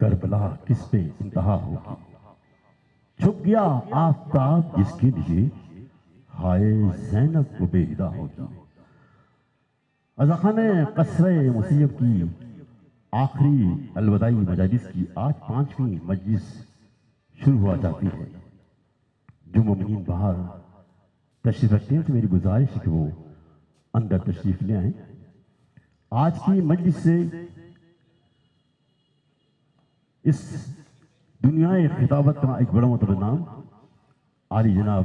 کربلا کس پہ انتہا ہوگی، چھپ گیا آفتاب جس کے لیے ہائے زینب کو بے ہدا ہوگی۔ ازخان قصر مسیب کی آخری الوداعی مجالس کی آج 5ویں مجلس شروع ہوا جاتی ہے۔ جو مومنین باہر تشریف رکھتے ہیں تو میری گزارش ہے کہ وہ اندر تشریف لے آئیں۔ آج کی مجلس سے اس دنیا خطابت کا ایک بڑا معتبر نام عالی جناب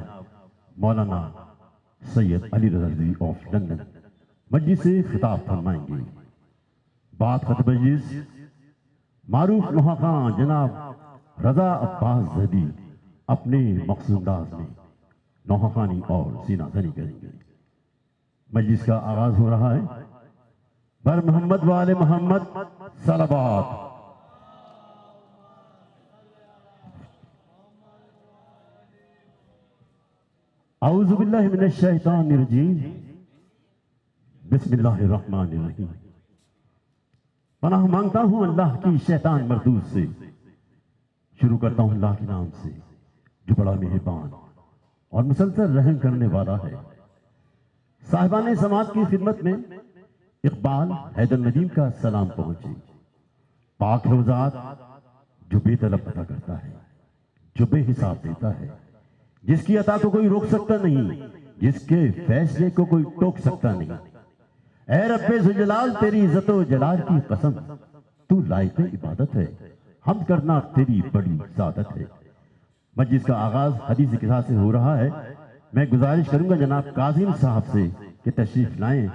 مولانا سید علی رضا رضوی آف لندن مجلس سے خطاب فرمائیں گے۔ بات خطب مجلس معروف محقق جناب رضا عباس زہدی اپنے مخصوص انداز میں نوحہ اور سینہ زنی کریں گے۔ مجلس کا آغاز ہو رہا ہے۔ بر محمد وآل محمد صلوات۔ اعوذ باللہ من الشیطان الرجیم، بسم اللہ الرحمن الرحیم۔ پناہ مانگتا ہوں اللہ کی شیطان مردود سے، شروع کرتا ہوں اللہ کے نام سے جو بڑا مہربان اور مسلسل رحم کرنے والا ہے۔ صاحبان سماعت کی خدمت میں اقبال حیدر ندیم کا سلام پہنچے۔ پاک ہے وہ ذات جو بے طلب عطا کرتا ہے، جو بے حساب دیتا ہے، جس کی عطا کو کوئی روک سکتا نہیں، جس کے فیصلے کو کوئی ٹوک سکتا نہیں۔ اے رب ذوالجلال تیری عزت و جلال کی قسم، تو لائق عبادت ہے، حمد کرنا تیری بڑی سعادت ہے۔ مجلس کا آغاز حدیث کے ساتھ سے ہو رہا ہے۔ میں گزارش کروں گا جناب کاظم صاحب سے کہ تشریف لائیں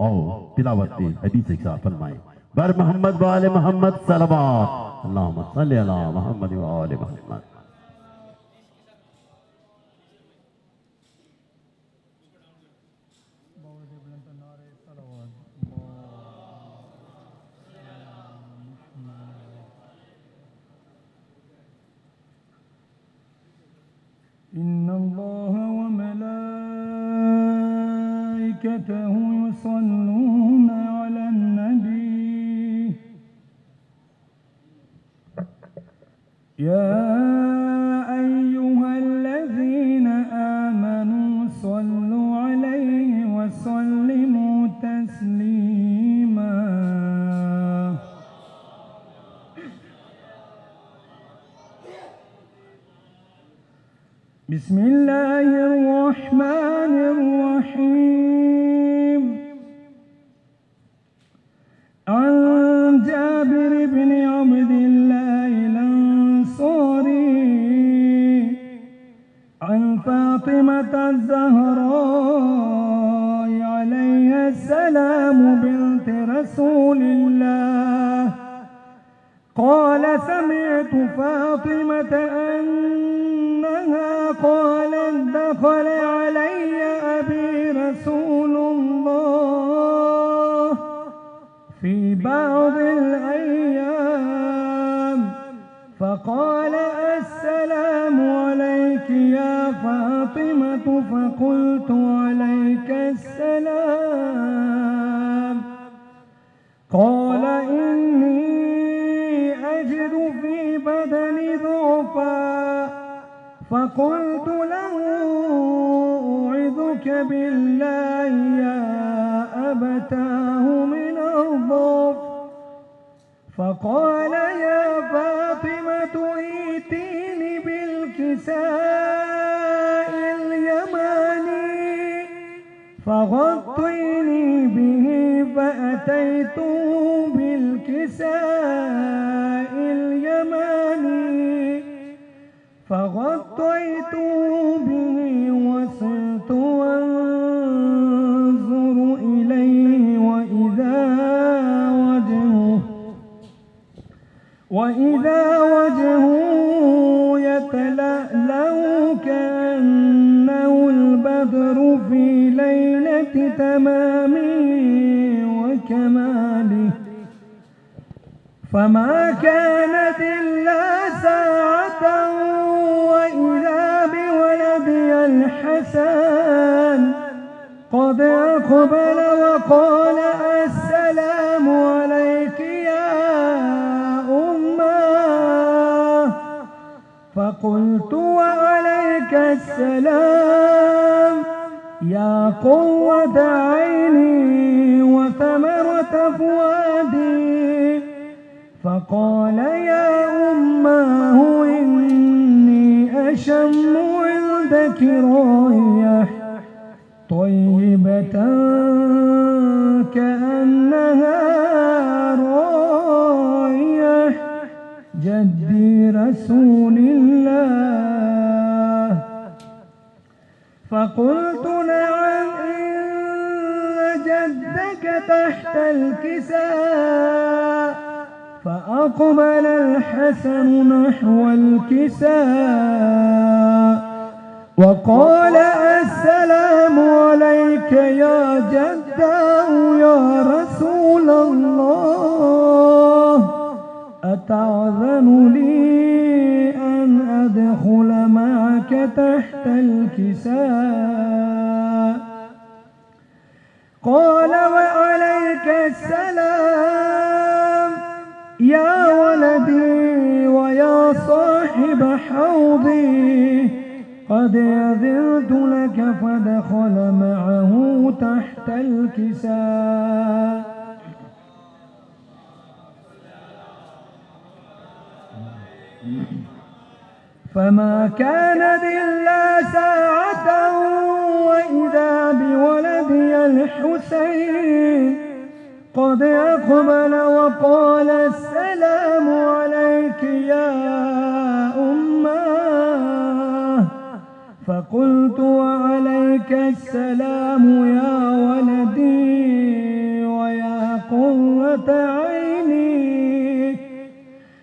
اور تلاوت حدیث کے ساتھ فرمائیں۔ بر محمد وآل محمد صلوات۔ اللہم صلی علی محمد وآل محمد۔ إن الله وملائكته يصلون على النبي يا أيها الذين آمنوا صلوا عليه وسلموا تسليما بسم الله الرحمن الرحيم عن جابر بن عبد الله الأنصاري عن فاطمة الزهراء عليها السلام بنت رسول الله قال سمعت فاطمة أنها قالت دخل علي أبي رسول الله في بعض الأيام فقال السلام عليك يا فاطمة فقلت عليك السلام قال إني أجد في بدني ضعفا فقلت له أعوذك بالله يا أبتاه من الضعف فقال يا فاطمة ائتيني بالكساء اليماني فغطيني به فأتيت بالكساء اليماني فغطيت به وصرت أنظر إليه وإذا وجهه يتلألأ كأنه البدر في ليلة تمامه وكماله فما كانت إلا ساعة وإذا بولدي الحسن قد أقبل وقال السلام عليك يا أمّا فقلت وعليك السلام يا قوة عيني وثمرة فؤادي. فقال يا أماه إني أشم عندك راية طيبة كأنها راية جدي رسول الله. فقلت نعم إن جدك تحت الكساء. فأقبل الحسن نحو الكساء وقال السلام عليك يا جداه يا رسول الله، أتعذن لي أن أدخل معك تحت الكساء؟ قال وعليك السلام يا ولدي ويا صاحب حوضي، قد أذنت لك. فدخل معه تحت الكساء. فما كانت إلا ساعة وإذا بولدي الحسين قد أقبل وقال السلام عليك يا أماه. فقلت وعليك السلام يا ولدي ويا قرة عيني،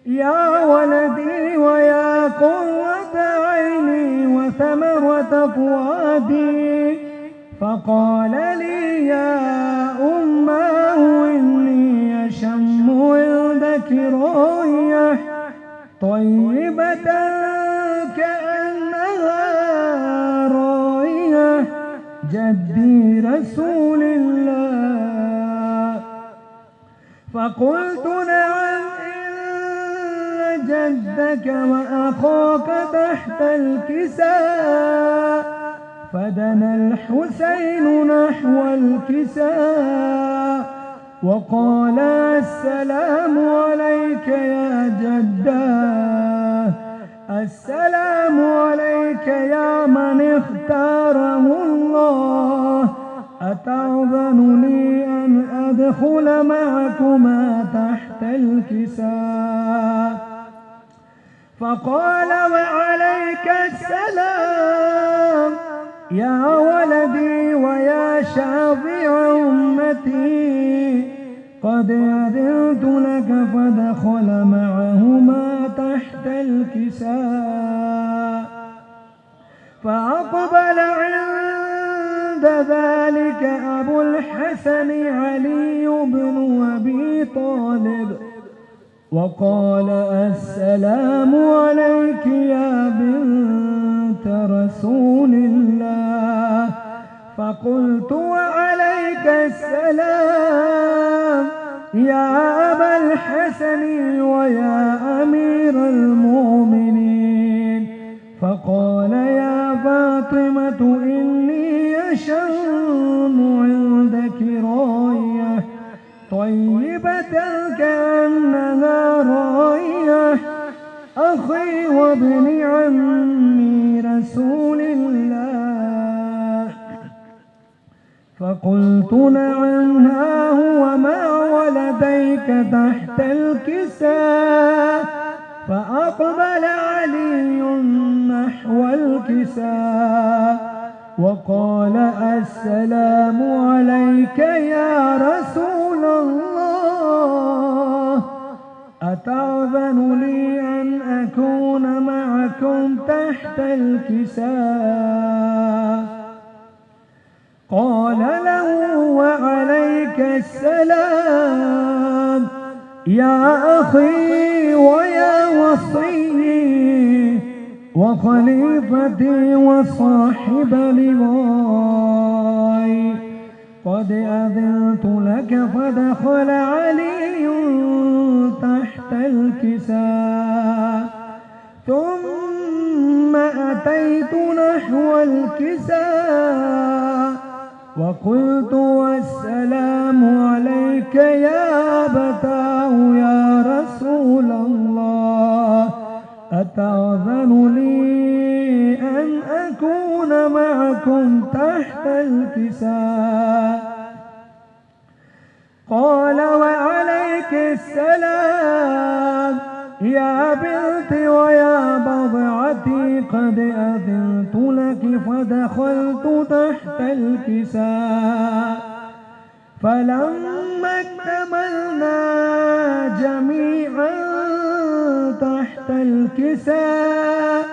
يا ولدي ويا قرة عيني وثمرة فؤادي. فقال لي يا أماه إني أشم عندك راية طيبة كأنها راية جدي رسول الله. فقلت نعم إن جدك وأخاك تحت الكساء. فدنا الحسين نحو الكساء وقال السلام عليك يا جداه، السلام عليك يا من اختاره الله، أتعذن لي أن أدخل معكما تحت الكساء؟ فقال وعليك السلام يا ولدي ويا شافع أمتي، قد أذنت لك. فدخل معهما تحت الكساء. فأقبل عند ذلك أبو الحسن علي بن أبي طالب وقال السلام عليك يا بنت رسول الله. فقلت وعليك السلام يا أبا الحسن ويا أمير المؤمنين. فقال يا فاطمة إني أشم عندك راية طيبة كأنها راية أخي وابن عمي رسول الله. فقلت نعم ها هو مع ولديك تحت الكساء. فأقبل علي نحو الكساء وقال السلام عليك يا رسول الله، أتعذن لي أن أكون معكم تحت الكساء؟ قال له وعليك السلام يا أخي ويا وصي وخليفتي وصاحب لواي، قد أذنت لك. فدخل علي تحت الكساء ثم أتيت نحو الكساء وقلت والسلام عليك يا أبتاه يا رسول الله أتأذن لي أن أكون معكم تحت الكساء قال وعليك السلام يا بنتي ويا بضعتي قد أذنت لك فدخلت تحت الكساء فلما اكتملنا جميعا تحت الكساء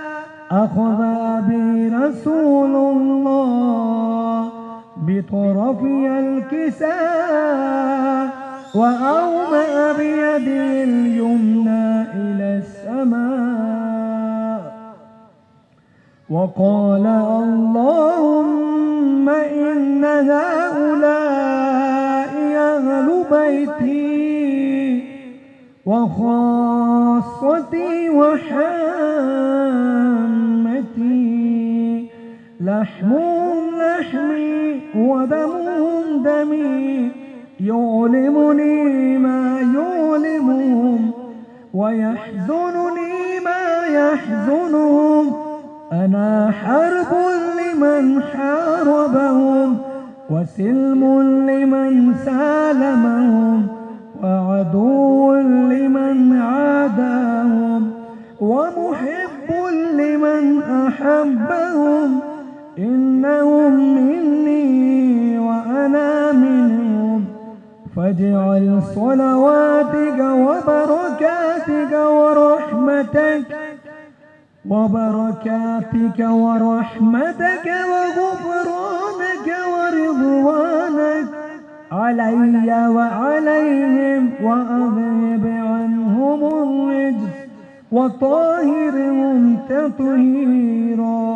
أخذ بي رسول الله بطرفي الكساء وأومأ بيده اليمنى إلى السماء وقال اللهم إن هؤلاء أهل بيتي وخاصتي وحامتي لحمهم لحمي ودمهم دمي يؤلمني ما يؤلمهم ويحزنني ما يحزنهم أنا حرب لمن حاربهم وسلم لمن سالمهم وعدو لمن عاداهم ومحب لمن أحبهم إنهم مني وأنا منهم فاجعل صلواتك وبركاتك ورحمتك وغفرانك ورضوانك علي وعليهم وأذهب عنهم الرجس وطاهرهم تطهيرا.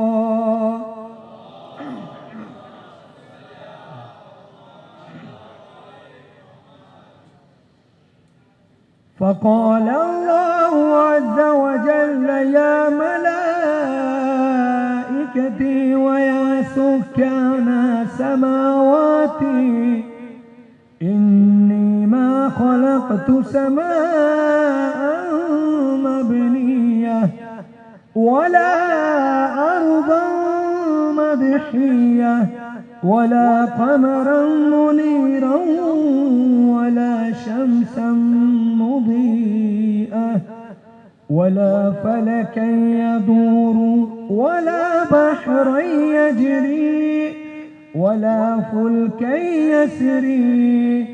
فقال الله عز وجل يا ملائكتي ويا سكان سماواتي إني ما خلقت سماء مبنية ولا أرضا مدحية ولا قمرا منيرا ولا شمسا مضيئة ولا فلكا يدور ولا بحرا يجري ولا فلكا يسري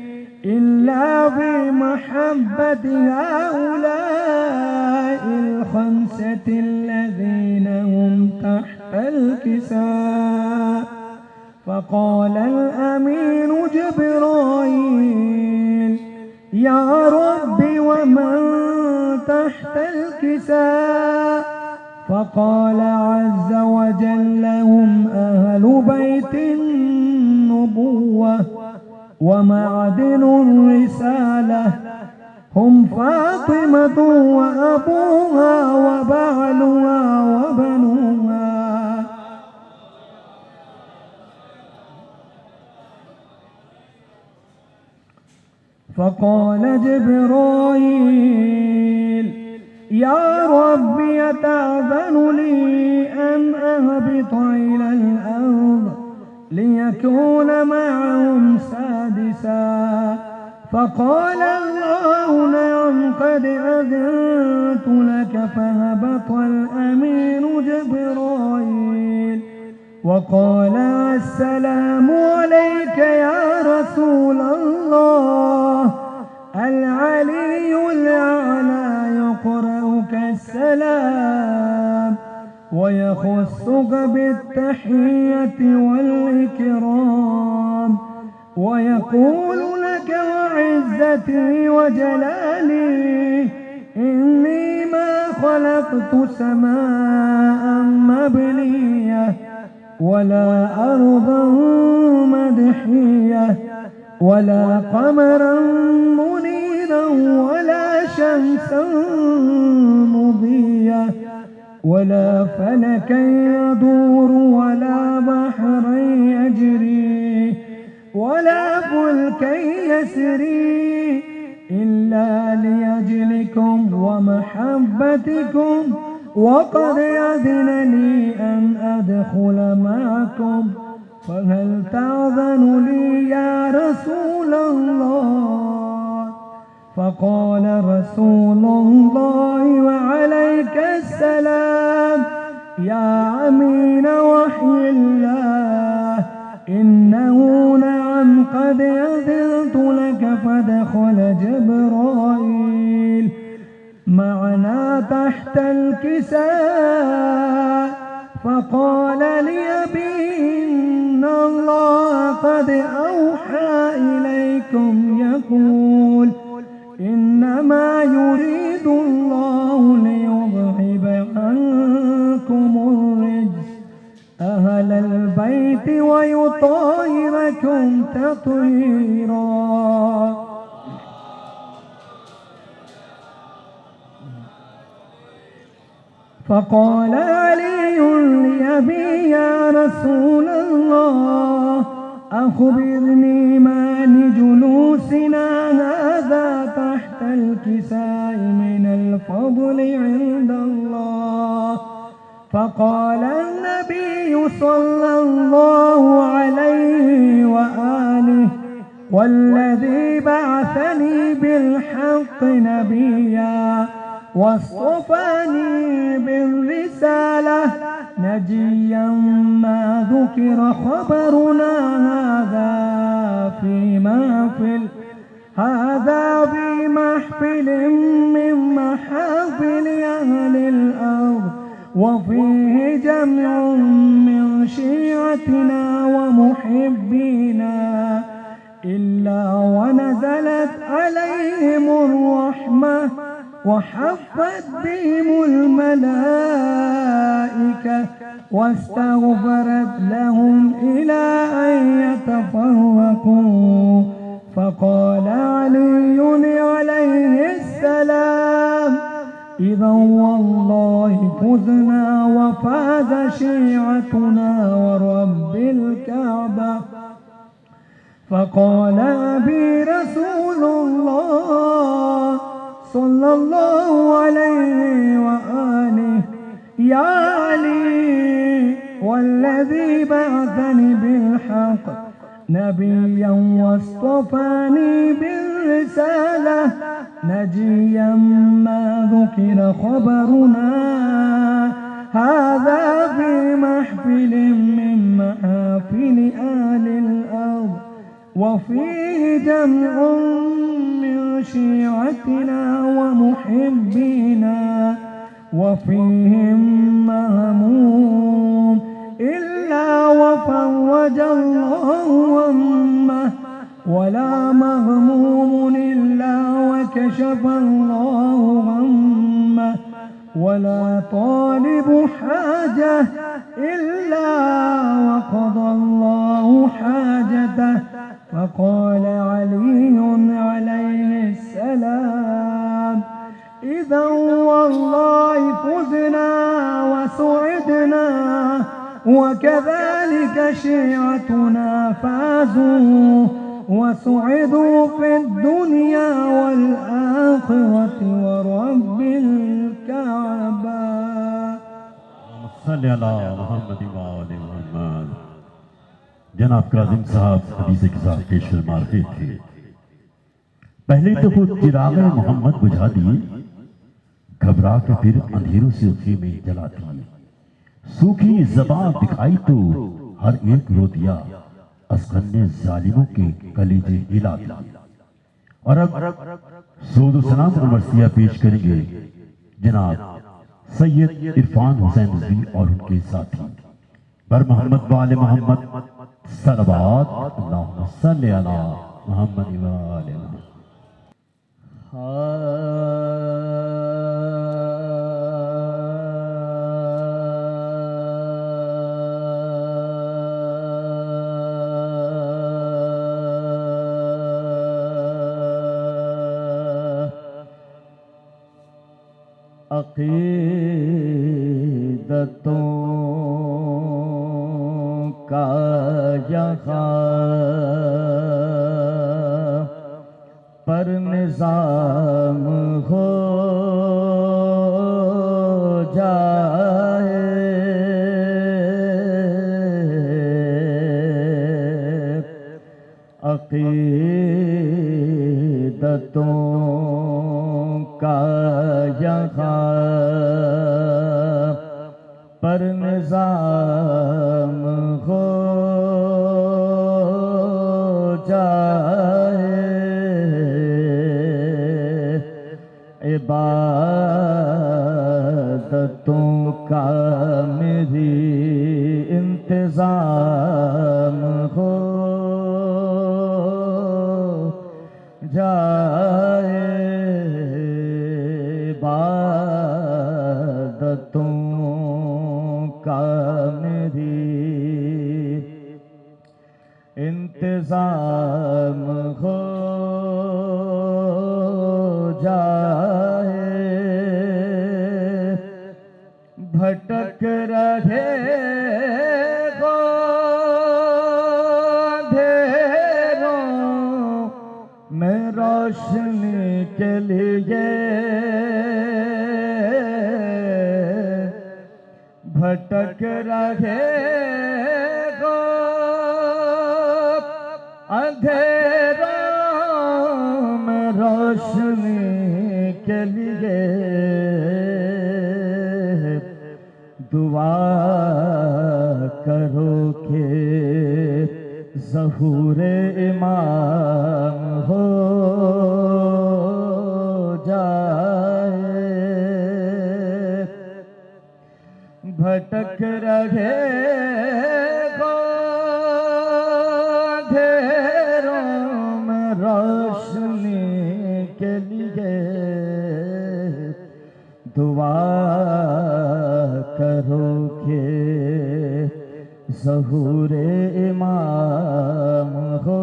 إلا بمحبة هؤلاء الخمسة الذين هم تحت الكساء. فقال الأمين جبرائيل يا رب ومن تحت الكساء؟ فقال عز وجل هم أهل بيت النبوة ومعدن الرسالة هم فاطمة وأبوها وبعلها وبنوها. فقال جبرائيل يا رب يتأذن لي أن أهبط إلى الأرض ليكون معهم سادسا. فقال الله نعم قد أذنت لك. فهبط الأمين جبرائيل وقال السلام عليك يا رسول الله العلي الأعلى يقرأك السلام ويخصك بالتحية والإكرام ويقول لك وعزتي وجلالي إني ما خلقت سماء مبنية ولا أرضا مدحية ولا قمرا منيرا ولا شمسا مضية ولا فلكا يدور ولا بحرا يجري ولا فلكا يسري إلا لأجلكم ومحبتكم وقد أذن لي أن أدخل معكم فهل تأذن لي يا رسول الله؟ فقال رسول الله وعليك السلام يا أمين وحي الله إنه نعم قد أذنت لك فدخل جبرائيل معنا تحت الكساء فقال لأبي إن الله قد أوحى إليكم يقول إنما يريد الله ليذهب عنكم الرجس أهل البيت ويطهركم تطهيرا. فقال علي لأبي يا رسول الله أخبرني ما لجلوسنا هذا تحت الكساء من الفضل عند الله. فقال النبي صلى الله عليه وآله والذي بعثني بالحق نبيا واصطفاني بالرسالة نجيا ما ذكر خبرنا هذا في محفل من محافل أهل الأرض وفيه جمع من شيعتنا ومحبينا إلا ونزلت عليهم الرحمة وحفت بهم الملائكة واستغفرت لهم إلى أن يتفرقوا. فقال علي عليه السلام إذا والله فزنا وفاز شيعتنا ورب الكعبة. فقال أبي رسول الله صلى الله عليه وآله يا علي والذي بعثني بالحق نبيا واصطفاني بالرسالة نجيا ما ذكر خبرنا هذا في محفل من محافل أهل الأرض وفيه جمع من شيعتنا ومحبينا وفيهم مهموم إلا وفرج الله همه ولا مغموم إلا وكشف الله غمه ولا طالب حاجة إلا وقضى الله حاجته. فقال علي عليه السلام إذا والله فزنا وسعدنا وكذلك شيعتنا فازوا وسعدوا في الدنيا والآخرة ورب الكعبة. صلی اللہ محمد و آل محمد. جناب کاظم صاحب حدیث کے ساتھ پیش فرما رہے تھے پہلے تو خود چراغ محمد بجھا دیے گھبرا کے پھر اندھیروں سے خیمے جلا دیے سوکھی زبان دکھائی تو ہر ایک رو دیا اسغر نے ظالموں کے کلیجے ہلا دیا. اور اب سود و سلام اور مرثیہ پیش کریں گے جناب سید عرفان حسین رضوی اور ان کے ساتھی بر محمد و آل محمد صلوات اللہم صلی علی محمد و آل محمد. عقیدت کا یہاں پر نظام ہو جائے، عقیدتوں کا یہاں پر نظام ہو جائے، عبادتوں کا میری انتظام ہو جائے، عبادتوں کا میری انتظام ہو جائے، بھٹک رہے ہو اندھیروں میں روشنی کے لیے، بھٹک رہے ہو اندھیروں میں روشنی کے لیے، دعا کرو کہ ظہور امام ہو جائے، بھٹک رہے ہو اندھیروں میں روشنی کے لیے، دعا کرو کہ ظہور امام ہو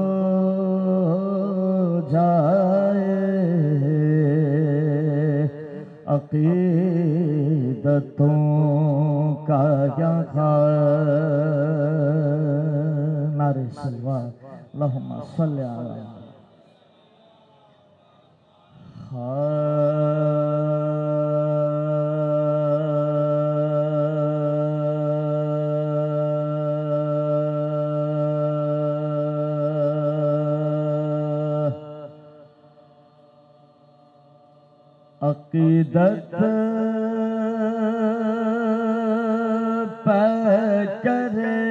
جائے، عقیدتوں کا یہاں نعرہ صلوات اللہم صلی علی عقیدت پہ کرے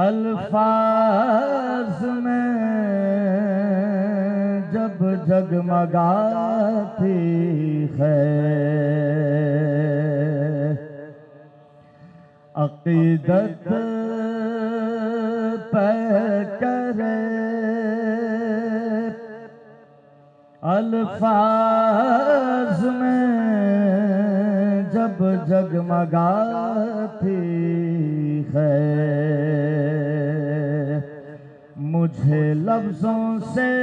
الفاظ میں جب جگمگاتی ہے، عقیدت پہ کرے الفاظ میں جب جگمگاتی ہے، مجھے لفظوں سے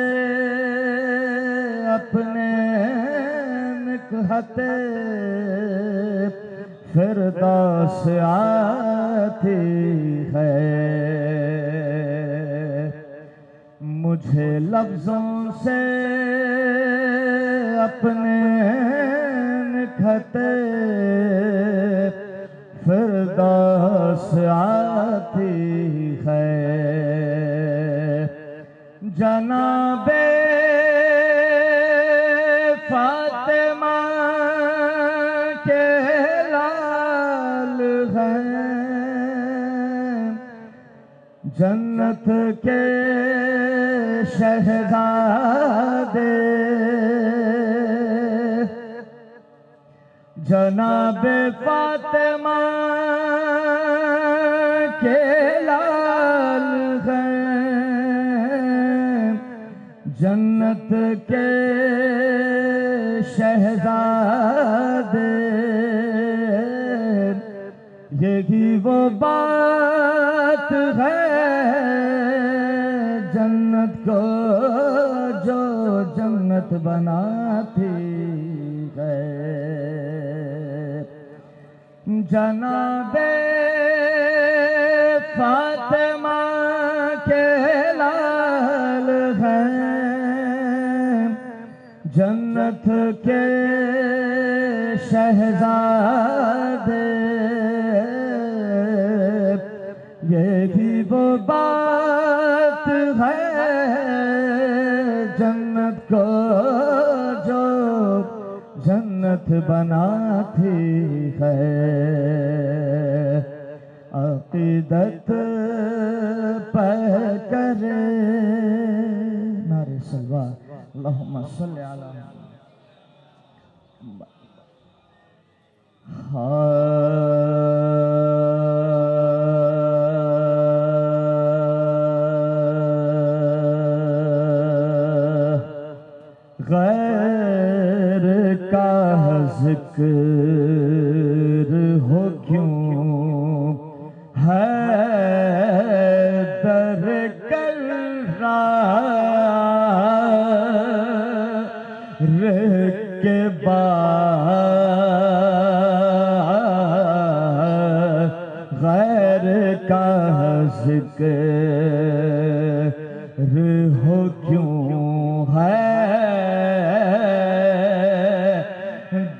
اپنے نکہت فردوس آتی ہے، مجھے لفظوں سے اپنے نکہت فردوس آتی ہے، جناب فاطمہ کے لال ہیں، جنت کے شہزادے، جناب فاطمہ کے لال ہیں، جنت کے شہزادے، یہی وہ بات ہے جنت کو جو جنت بناتی ہے، جناب فاطمہ کے لال ہیں، جنت کے شہزادے، یہی وہ بات ہے جنت کو جو جنت بناتی ہے، عقیدت پہ کرے نعرہ سلوات اللہم صلی علی غیر کا ذکر ہو کیوں ہے در کرار کے بعد، غیر کا ذکر ہو کیوں ہے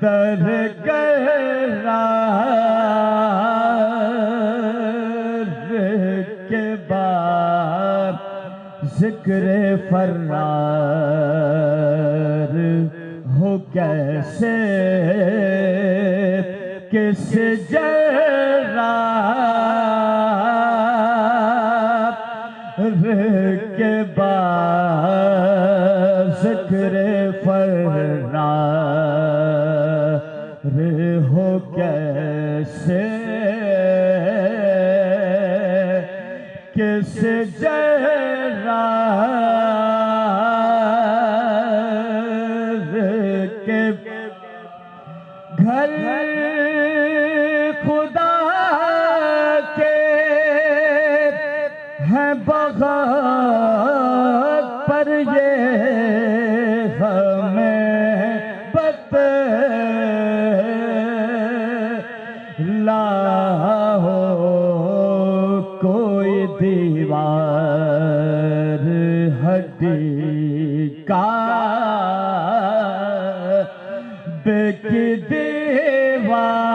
در قرار کے بعد، ذکر فرار ہو کیسے کس جرار کے بعد، ذکر فرار ہو کیسے کس جرار کے گھر خدا کے ہیں بغاوت پر یہ ہمیں بتلاؤ، کوئی دیوار ہڈی کا کی دیوار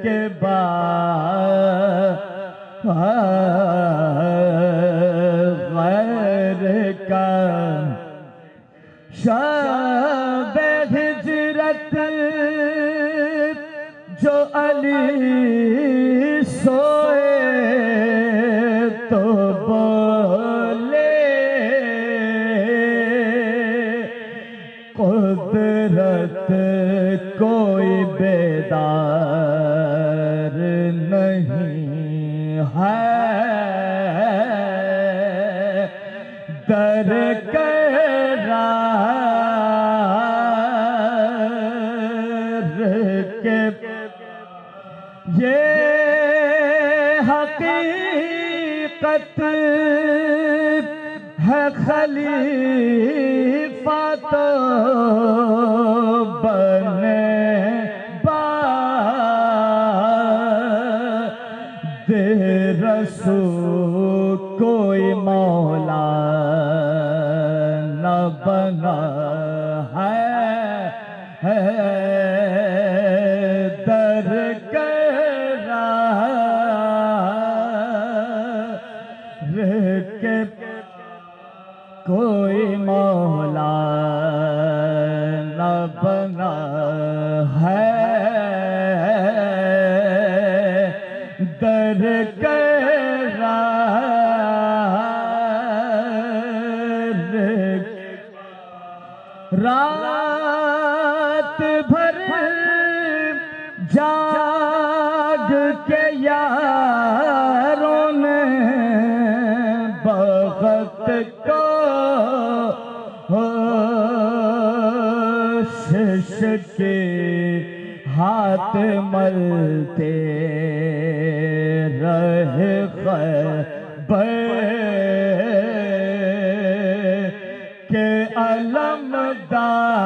کے بعد، غیر کا شب ہجرت جو علی سوئے تو بولے قدرت کوئی بیدار نہیں ہے در قرار کے، یہ حقیقت ہے خلیفہ تو بنے بعد رسول، کوئی مولا نہ بنا ہے در قرار کے، کوئی مولا نہ بنا ہے در قرار، رات بھر جاگ کے یاروں نے بخت کو شش کے ہاتھ ملتے رہے خیبر کے علمدار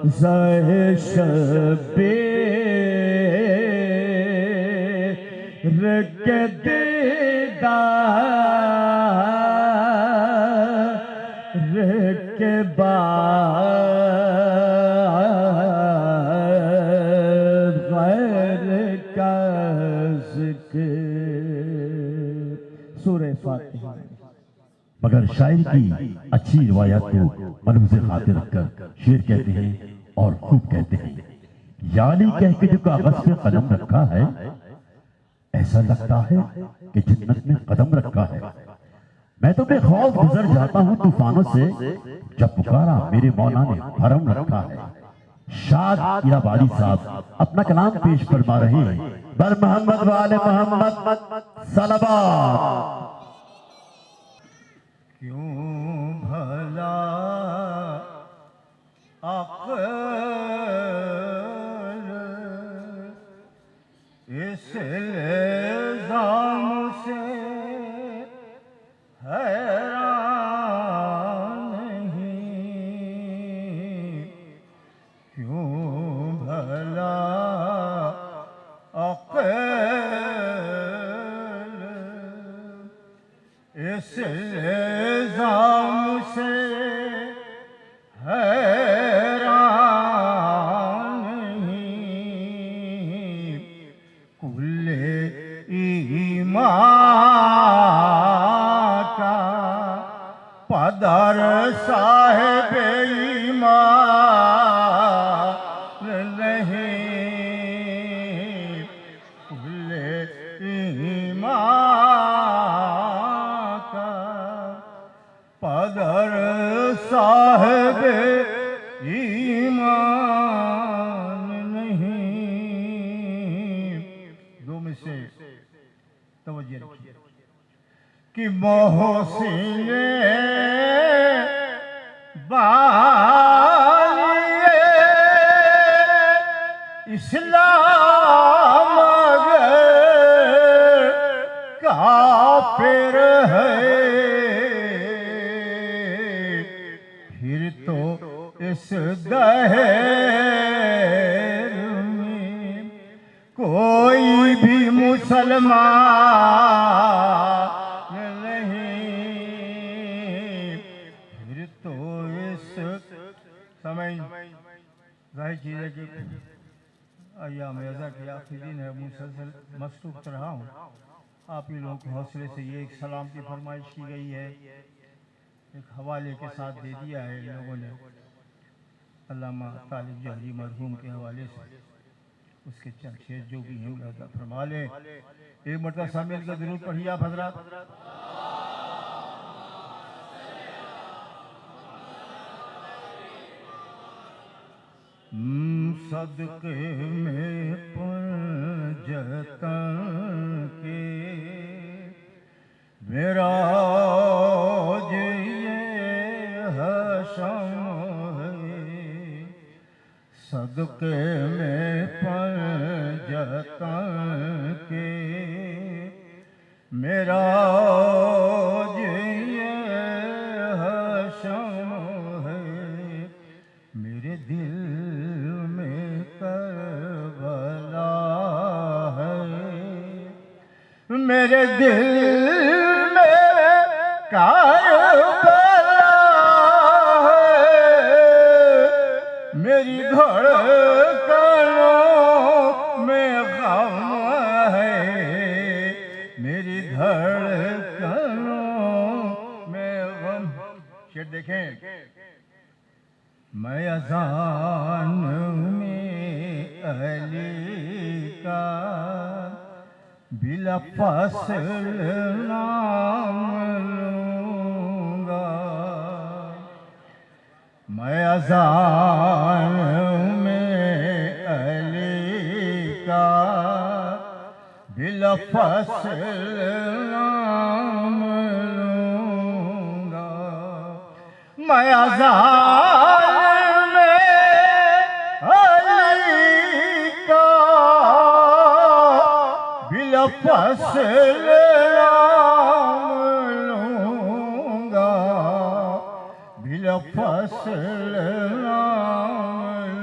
زہ شبیر کے دیدار کے بعد غیر کا ذکر۔ سورہ فاتحہ۔ مگر شاعر کی اچھی روایات کو ملحوظ خاطر رکھ کر شعر کہتے ہیں اور خوب کہتے ہیں، یعنی کہہ کے جو کاغذ پہ قلم رکھا ہے، ایسا لگتا ہے کہ جنت میں قدم رکھا ہے۔ میں تو بے خوف گزر جاتا ہوں طوفانوں سے، جب پکارا میرے مولا نے بھرم رکھا ہے۔ شاد ایرابادی صاحب اپنا کلام پیش فرما رہے ہیں، بر محمد وآل محمد صلوات۔ کیوں بھلا عقل اس الزام سے حیران نہیں، کیوں بھلا عقل اس الزام سے حیران نہیں، کل ایمان کا پدر صاحب ایمان نہیں، کل ایمان کا پدر صاحب ایمان نہیں۔ دو میں سے توجہ رکھیے کہ محسن بالی اسلام اگر کافر ہے، پھر تو اس دہر میں کوئی بھی مسلمان نہیں، پھر تو اس سمجھ ظاہر چیز ہے کہ ایام ازا کے آخری دن ہے، مسلسل مصروف رہا ہوں۔ آپ ہی لوگوں کو حوصلے سے یہ ایک سلامتی فرمائش کی گئی ہے، ایک حوالے کے ساتھ دے دیا ہے لوگوں نے، علامہ طالب جوہری مرحوم کے حوالے سے، اس کے چند شعر جو بھی ہیں اللہ فرما لیں۔ ایک مرتبہ سب مل کر درود پڑھیے آپ حضرات۔ صدقے میں پنجتن کے معراج یہ حشم ہے، صدقے میں پنجتن کے معراج یہ حشم ہے، میرے دل میں کربلا ہے، میرے دل میں کربلا ہے، میری دھڑکنوں میں غم ہے، میری دھڑکنوں میں غم۔ شعر دیکھیں، میں اذان میں علی کا بلا فصل نام لوں گا، میں اذان میں علی کا بلا فصل نام لوں گا، میں اذان میں علی کا بلا فصل نام لوں گا، بلا فصل نام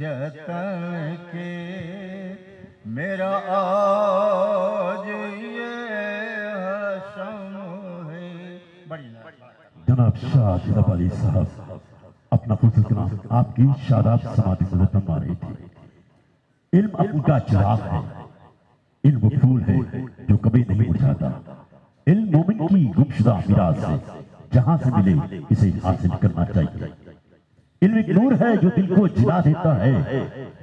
جتن کے میرا آج یہ حشم ہے. بڑی جناب شاہ جناب علی صاحب اپنا خصوصا آپ کی شاداب سماعتی مدد فرما رہی تھی. علم عقل کا چراغ ہے، علم وہ پھول ہے جو کبھی نہیں بجھاتا. علم مومن کی گمشدہ میراث ہے، جہاں سے ملے اسے حاصل کرنا چاہیے. علم ایک نور ہے جو دل کو جلا دیتا ہے،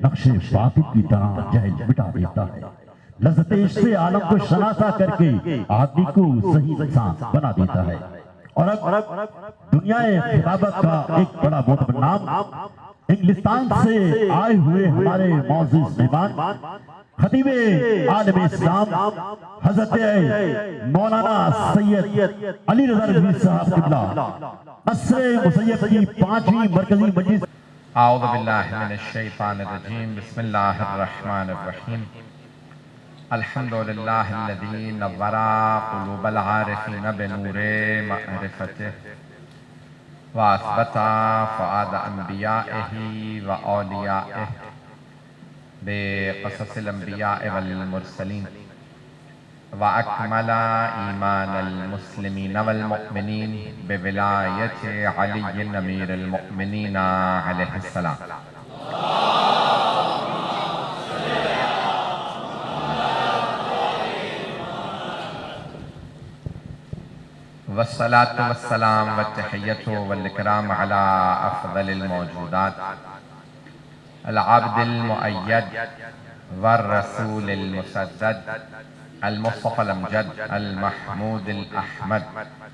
نقش باطل کی طرح جہل مٹا دیتا ہے. لذت عشق سے عالم کو شناسا کر کے آدمی کو صحیح انسان بنا دیتا ہے. اور اب دنیا خطابت کا ایک بڑا معتبر نام انگلستان سے آئے ہوئے ہمارے معزز مہمان خطیب عالم اسلام حضرت مولانا سید علی رضا رضوی صاحب قبلہ عصر مسیب کی 5ویں مرکزی مجلس. اعوذ باللہ من الشیطان الرجیم بسم اللہ الرحمن الرحیم الحمدللہ الذی نور قلوب العارفین بنور معرفتہ واثبت فؤاد انبیائہ واولیائہ بقصص الانبیاء والمرسلین وأكمل إيمان المسلمين والمؤمنين بولاية علي أمير المؤمنين عليه السلام. والصلاة والسلام والتحية والإكرام على أفضل الموجودات العبد المؤيد والرسول المسدد المصطفى الأمجد المحمود الأحمد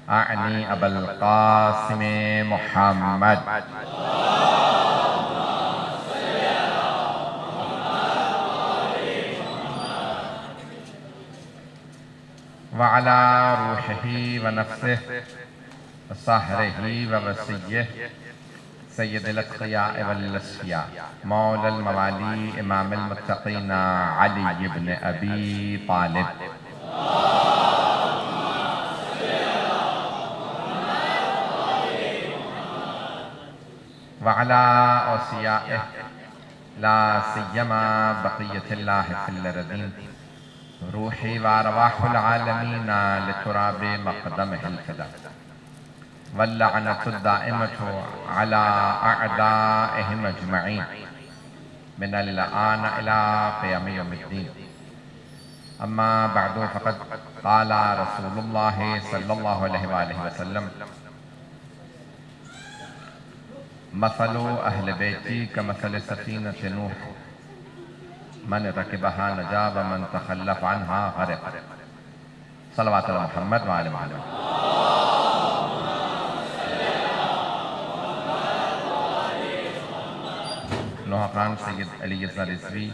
أعني أبا القاسم محمد وعلى روحه ونفسه وصهره ووصيه سيد الأتقياء والأصفياء مولى الموالي إمام المتقين علي بن أبي طالب وعلى أوصيائه لا سيما بقية الله في الأرضين روحي وأرواح العالمين لتراب مقدمه الفداء واللعنة الدائمة على أعدائهم أجمعين من الآن إلى قيام يوم الدين. أما بعد فقد قال رسول الله صلى الله عليه وآله وسلم مثل أهل بيتي كمثل سفينة نوح من ركبها نجا ومن تخلف عنها غرق. صلوات على محمد وعلى محمد. نوح خان سید علی رضا رضوی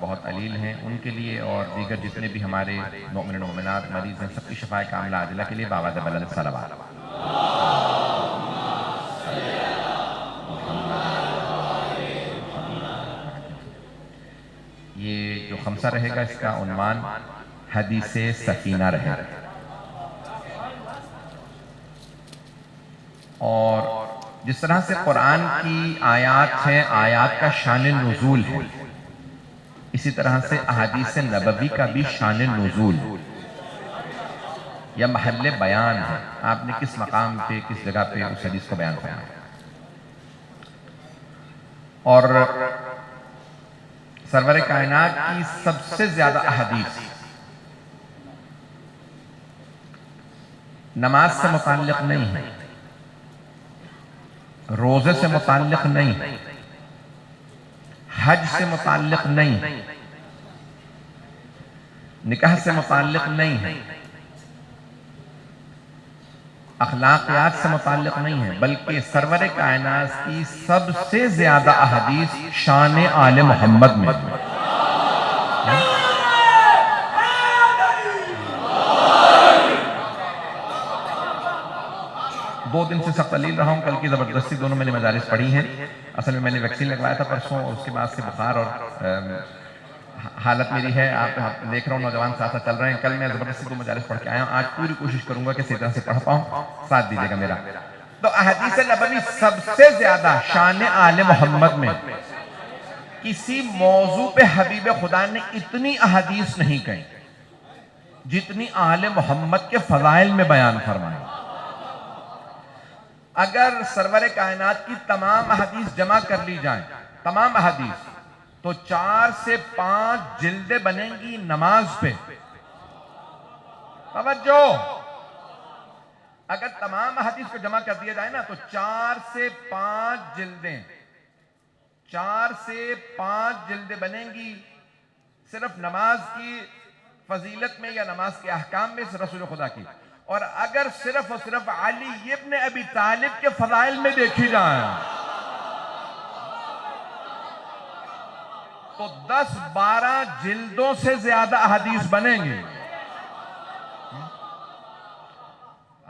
بہت علیل ہیں، ان کے لیے اور دیگر جتنے بھی ہمارے مؤمنین و مؤمنات مریض ہیں سب کی شفاء کاملہ عاجلہ کے لیے بآواز بلند صلوات. یہ جو خمسہ رہے گا اس کا عنوان حدیث سفینہ رہے گا. اور جس طرح سے قرآن کی آیات ہیں، آیات کا شان نزول ہے، اسی طرح سے احادیث نبوی کا بھی شان نزول یا محل بیان ہے. آپ نے کس مقام پہ کس جگہ پہ اس حدیث کو بیان کرنا ہے. اور سرور کائنات کی سب سے زیادہ احادیث نماز سے متعلق نہیں ہے، روزے سے متعلق نہیں، حج سے متعلق نہیں، نکاح سے متعلق نہیں ہے، اخلاقیات سے متعلق نہیں ہے، بلکہ سرور کائنات کی سب سے زیادہ احادیث شان آل محمد میں. دو دن سے سخت علیل رہا ہوں، کل کی زبردستی دونوں میں نے مجالس پڑھی ہیں. اصل میں نے ویکسین لگوایا تھا پرسوں اور اس کے بعد سے بخار اور حالت میری ہے، آپ دیکھ رہا ہوں نوجوان ساتھ چل رہے ہیں. کل میں زبردستی دو مجالس پڑھ کے آیا ہوں، آج پوری کوشش کروں گا کہ صحیح طرح سے پڑھ پاؤں، ساتھ دیجیے گا میرا. تو احادیث نبوی سب سے زیادہ شان آل محمد میں کسی موضوع پہ حبیب خدا نے اتنی احادیث نہیں کہیں جتنی آل محمد کے فضائل میں بیان فرمائیں۔ اگر سرور کائنات کی تمام احادیث جمع کر لی جائیں، تمام احادیث، تو 4 سے 5 جلدیں بنیں گی نماز پہ۔ توجہ، اگر تمام احادیث کو جمع کر دیا جائے نا تو 4 سے 5 جلدیں، 4 سے 5 جلدیں بنیں گی صرف نماز کی فضیلت میں یا نماز کے احکام میں رسول خدا کی۔ اور اگر صرف اور صرف علی ابن ابی طالب کے فضائل میں دیکھی جائیں تو 10-12 جلدوں سے زیادہ احادیث بنیں گی۔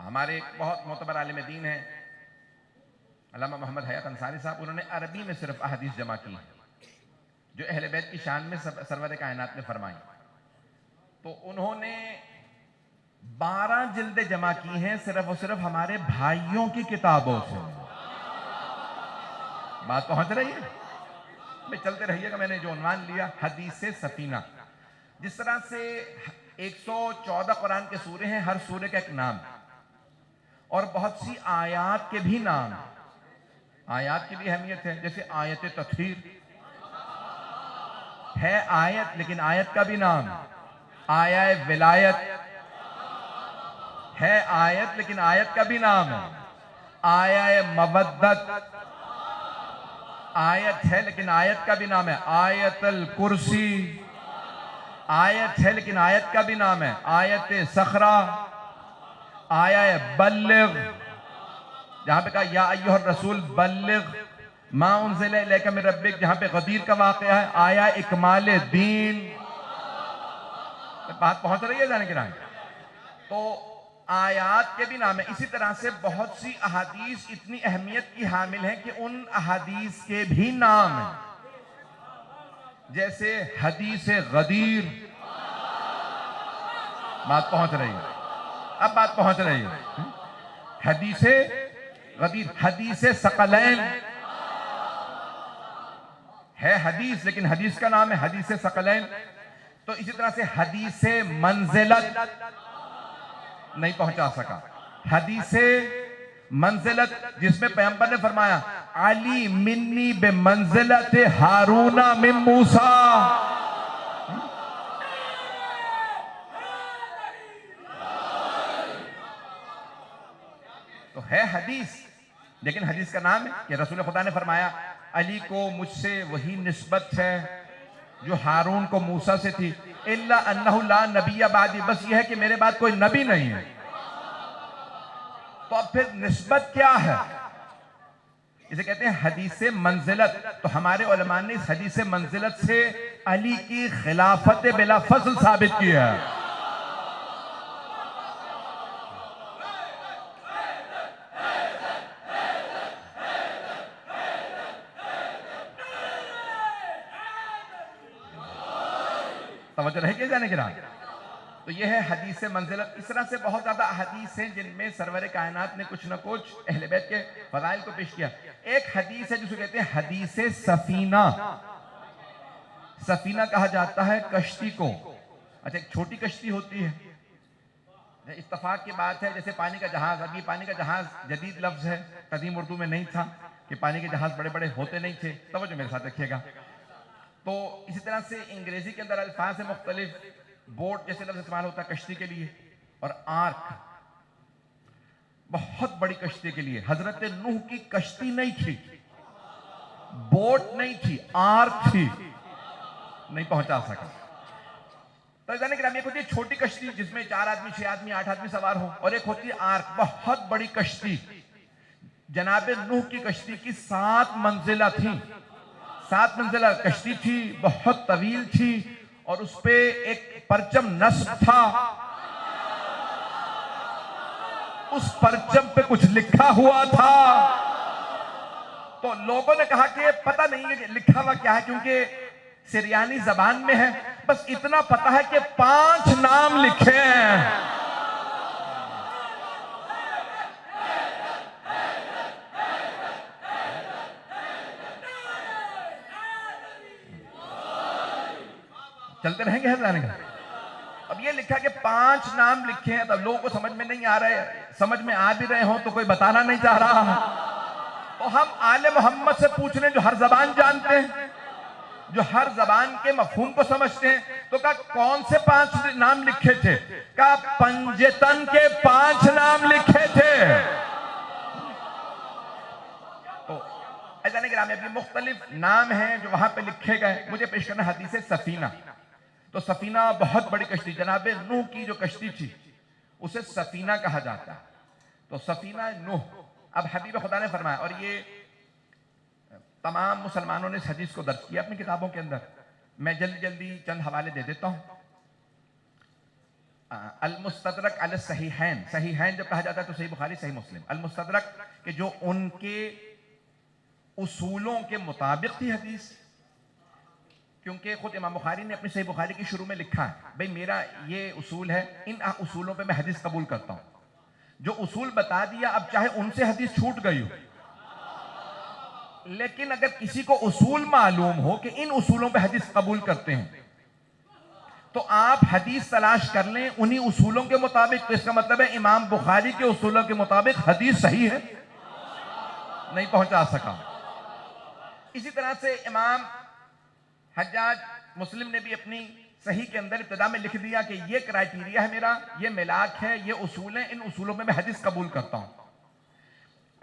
ہمارے ایک بہت معتبر عالم دین ہیں علامہ محمد حیات انصاری صاحب، انہوں نے عربی میں صرف احادیث جمع کی جو اہل بیت کی شان میں سرور کائنات نے فرمائی، تو انہوں نے 12 جلدیں جمع کی ہیں صرف اور صرف ہمارے بھائیوں کی کتابوں سے۔ بات پہنچ رہی ہے؟ میں چلتے رہیے گا، میں نے جو عنوان لیا حدیث سفینہ، جس طرح سے 114 قرآن کے سورے ہیں، ہر سورے کا ایک نام، اور بہت سی آیات کے بھی نام، آیات کی بھی اہمیت ہے، جیسے آیت تطہیر ہے آیت لیکن آیت کا بھی نام، آیہ ولایت ہے آیت لیکن آیت کا بھی نام ہے، آیہ مودت آیت ہے لیکن آیت کا بھی نام ہے، آیت الکرسی آیت ہے لیکن آیت کا بھی نام ہے، آیت صخرہ، آیہ بلغ، جہاں پہ کہا یا ایہا الرسول بلغ ما انزل الیک من ربک، جہاں پہ غدیر کا واقعہ ہے، آیہ اکمال دین۔ بات پہنچ رہی ہے جانے کے رہے؟ تو آیات کے بھی نام ہے۔ اسی طرح سے بہت سی احادیث اتنی اہمیت کی حامل ہیں کہ ان احادیث کے بھی نام ہیں، جیسے حدیث غدیر۔ بات پہنچ رہی ہے؟ اب بات پہنچ رہی ہے۔ حدیث غدیر، حدیث ثقلین ہے حدیث لیکن حدیث کا نام ہے حدیث ثقلین۔ تو اسی طرح سے حدیث منزلت نہیں پہنچا سکا، حدیث منزلت جس میں پیغمبر نے فرمایا علی منی بمنزلت ہارون من موسیٰ، تو ہے حدیث لیکن حدیث کا نام ہے کہ رسول خدا نے فرمایا علی کو مجھ سے وہی نسبت ہے جو ہارون کو موسیٰ سے تھی، الا انہ لا نبی بعدی، بس یہ ہے کہ میرے بعد کوئی نبی نہیں ہے۔ تو اب پھر نسبت کیا ہے؟ اسے کہتے ہیں حدیث منزلت۔ تو ہمارے علماء نے اس حدیث منزلت سے علی کی خلافت بلا فضل ثابت کیا ہے۔ توجہ رہے کیا جانے کے رہا؟ تو یہ ہے حدیث منزلت۔ اس طرح سے بہت زیادہ حدیث ہیں جن میں سرور کائنات نے کچھ نہ کچھ اہل بیت کے فضائل کو پیش کیا۔ ایک حدیث ہے جسے کہتے ہیں حدیث سفینہ۔ سفینہ کہا جاتا ہے کشتی کو۔ اچھا، ایک چھوٹی کشتی ہوتی ہے، اتفاق کی بات ہے، جیسے پانی کا جہاز۔ اب یہ پانی کا جہاز جدید لفظ ہے، قدیم اردو میں نہیں تھا کہ پانی کے جہاز بڑے بڑے ہوتے نہیں تھے۔ توجہ میرے ساتھ رکھیے گا۔ تو اسی طرح سے انگریزی کے اندر الفاظ سے مختلف، بوٹ جیسے لفظ استعمال ہوتا ہے کشتی کے لیے، اور آرک بہت بڑی کشتی کے لیے۔ حضرت نوح کی کشتی نہیں تھی، بوٹ نہیں تھی، آرک تھی، نہیں پہنچا سکا۔ تو جانے کہ ایک ہوتی ہے چھوٹی کشتی جس میں 4 آدمی 6 آدمی 8 آدمی سوار ہوں، اور ایک ہوتی ہے آرک، بہت بڑی کشتی۔ جناب نوح کی کشتی کی 7 منزلہ تھیں، 7 منزلہ کشتی تھی، بہت طویل تھی، اور اس پہ ایک پرچم نصب تھا۔ اس پرچم پہ کچھ لکھا ہوا تھا۔ تو لوگوں نے کہا کہ پتہ نہیں ہے کہ لکھا ہوا کیا ہے، کیونکہ سریانی زبان میں ہے، بس اتنا پتہ ہے کہ 5 نام لکھے ہیں۔ چلتے رہیں گے حضران کا. اب یہ لکھا کہ 5 نام لکھے ہیں. تب لوگوں کو سمجھ میں نہیں آ رہے, سمجھ میں آ بھی رہے ہوں تو کوئی بتانا نہیں چاہ رہا. تو ہم آل محمد سے پوچھ رہے ہیں جو ہر زبان جانتے ہیں, جو ہر زبان کے مفہوم کو سمجھتے ہیں. تو کہا کون سے 5 نام لکھے تھے؟ کہا پنجتن کے 5 نام لکھے تھے. تو ایسا گرامی اب یہ مختلف نام ہیں جو وہاں پہ لکھے گئے. مجھے پیش کرنا حدیث سفینہ. تو سفینہ بہت بڑی کشتی, جناب نوح کی جو کشتی تھی اسے سفینہ کہا جاتا ہے. تو سفینہ نوح. اب حبیب خدا نے فرمایا, اور یہ تمام مسلمانوں نے اس حدیث کو درج کیا اپنی کتابوں کے اندر. میں جلدی جلدی چند حوالے دے دیتا ہوں. المستدرک علی الصحیحین, صحیحین جب کہا جاتا ہے تو صحیح بخاری صحیح مسلم. المستدرک کہ جو ان کے اصولوں کے مطابق تھی حدیث, کیونکہ خود امام بخاری نے اپنی صحیح بخاری کی شروع میں لکھا ہے بھئی میرا یہ اصول ہے, ان اصولوں پہ میں حدیث قبول کرتا ہوں. جو اصول بتا دیا, اب چاہے ان سے حدیث چھوٹ گئی ہو, لیکن اگر کسی کو اصول معلوم ہو کہ ان اصولوں پہ حدیث قبول کرتے ہیں تو آپ حدیث تلاش کر لیں انہی اصولوں کے مطابق. تو اس کا مطلب ہے امام بخاری کے اصولوں کے مطابق حدیث صحیح ہے. نہیں پہنچا سکا. اسی طرح سے امام حجاج مسلم نے بھی اپنی صحیح کے اندر ابتدا میں لکھ دیا کہ یہ کرائیٹیریا ہے میرا, یہ ملاک ہے, یہ اصول ہیں, ان اصولوں میں حدیث قبول کرتا ہوں.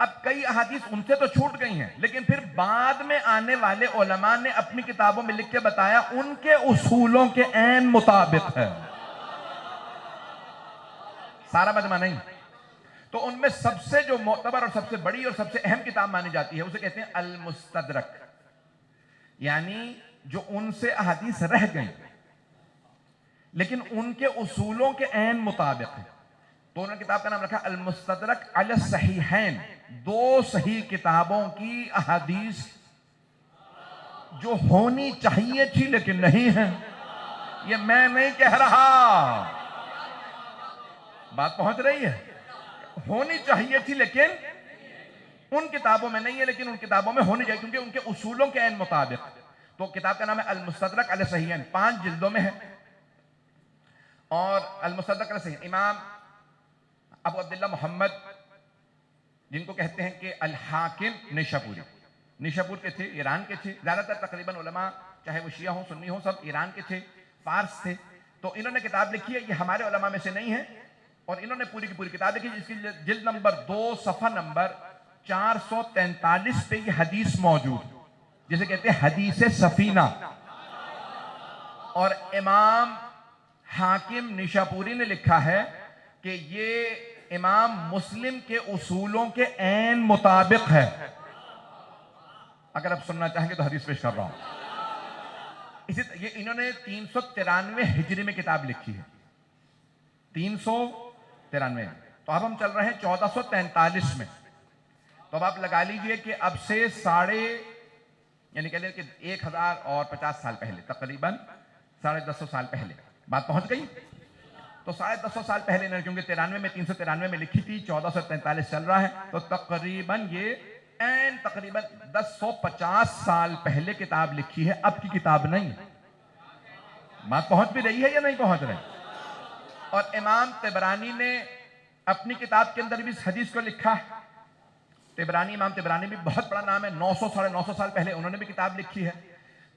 اب کئی احادیث ان سے تو چھوٹ گئی ہیں, لیکن پھر بعد میں آنے والے علماء نے اپنی کتابوں میں لکھ کے بتایا ان کے اصولوں کے عین مطابق ہے. سارا مجمع نہیں. تو ان میں سب سے جو معتبر اور سب سے بڑی اور سب سے اہم کتاب مانی جاتی ہے اسے کہتے ہیں المستدرک, یعنی جو ان سے احادیث رہ گئیں لیکن ان کے اصولوں کے عین مطابق ہے. تو انہوں نے کتاب کا نام رکھا المستدرک علی الصحیحین, 2 صحیح کتابوں کی احادیث جو ہونی چاہیے تھی لیکن نہیں ہے. یہ میں نہیں کہہ رہا, بات پہنچ رہی ہے. ہونی چاہیے تھی لیکن ان کتابوں میں نہیں ہے, لیکن ان کتابوں میں ہونی چاہیے کیونکہ ان کے اصولوں کے عین مطابق. تو کتاب کا نام ہے المستدرک علی الصحیحین, 5 جلدوں میں ہے. اور المستدرک علی الصحیحین امام ابو عبداللہ محمد, جن کو کہتے ہیں کہ الحاکم نیشاپوری, نیشاپور کے تھے, ایران کے تھے. زیادہ تر تقریباً علماء چاہے وہ شیعہ ہوں سنی ہوں سب ایران کے تھے, فارس تھے. تو انہوں نے کتاب لکھی ہے, یہ ہمارے علماء میں سے نہیں ہے, اور انہوں نے پوری کی پوری کتاب لکھی جس کی جلد نمبر 2 صفحہ نمبر 443 پہ یہ حدیث موجود, جسے کہتے ہیں حدیث سفینہ. اور امام حاکم نیشاپوری نے لکھا ہے کہ یہ امام مسلم کے اصولوں کے عین مطابق ہے. اگر آپ سننا چاہیں گے تو حدیث پیش کر رہا ہوں. یہ انہوں نے 393 ہجری میں کتاب لکھی ہے, 393. تو اب ہم چل رہے ہیں 1443 میں. تو اب آپ لگا لیجئے کہ اب سے یعنی کہہ لیں کہ 1050 سال پہلے, تقریباً 150 سال پہلے بات پہنچ گئی. تو 150 سال پہلے نے, کیونکہ 93 میں 393 میں لکھی تھی, 1443 چل رہا ہے, تو تقریباً یہ تقریباً 150 سال پہلے کتاب لکھی ہے, اب کی کتاب نہیں. بات پہنچ بھی رہی ہے یا نہیں پہنچ رہی؟ اور امام طبرانی نے اپنی کتاب کے اندر بھی اس حدیث کو لکھا ہے. طبرانی, امام طبرانی بھی بہت بڑا نام ہے, 900 سال پہلے انہوں نے بھی کتاب لکھی ہے.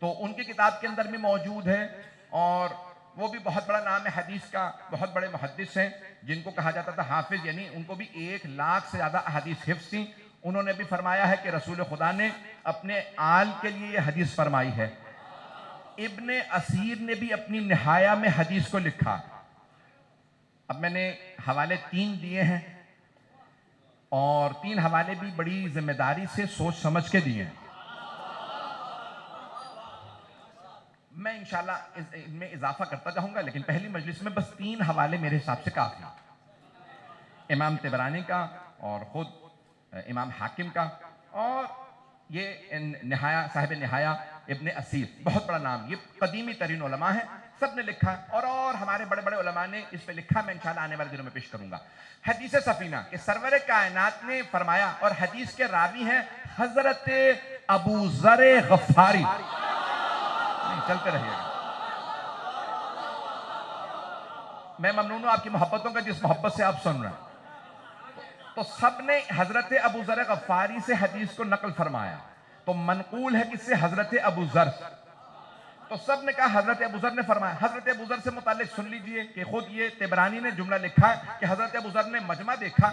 تو ان کی کتاب کے اندر بھی موجود ہے, اور وہ بھی بہت بڑا نام ہے حدیث کا, بہت بڑے محدث ہیں جن کو کہا جاتا تھا حافظ, یعنی ان کو بھی 1 لاکھ سے زیادہ احادیث حفظ تھیں. انہوں نے بھی فرمایا ہے کہ رسول خدا نے اپنے آل کے لیے یہ حدیث فرمائی ہے. ابن اسیر نے بھی اپنی نہایہ میں حدیث کو لکھا. اب میں نے حوالے 3 دیے ہیں, اور 3 حوالے بھی بڑی ذمہ داری سے سوچ سمجھ کے دیے ہیں. میں انشاءاللہ ان میں اضافہ کرتا جاؤں گا, لیکن پہلی مجلس میں بس 3 حوالے میرے حساب سے کافی ہیں. امام طبرانی کا, اور خود امام حاکم کا, اور یہ نہایہ, صاحب نہایہ ابن اسیر, بہت بڑا نام, یہ قدیمی ترین علماء ہیں, سب نے لکھا. اور ہمارے بڑے بڑے علماء نے اس پہ لکھا, میں انشاءاللہ آنے والے دنوں میں پیش کروں گا. حدیث سفینہ کہ سرور کائنات نے فرمایا, اور حدیث کے راوی ہیں حضرت ابو ذر غفاری. چلتے رہیے گا. میں ممنون ہوں آپ کی محبتوں کا جس محبت سے آپ سن رہے ہیں. تو سب نے حضرت ابو ذر غفاری سے حدیث کو نقل فرمایا, تو منقول ہے کس سے؟ حضرت ابو ذر. تو سب نے کہا حضرت ابو ذر نے فرمایا. حضرت ابو ذر سے متعلق سن لیجئے کہ خود یہ طبرانی نے جملہ لکھا ہے کہ حضرت ابو ذر نے مجمع دیکھا.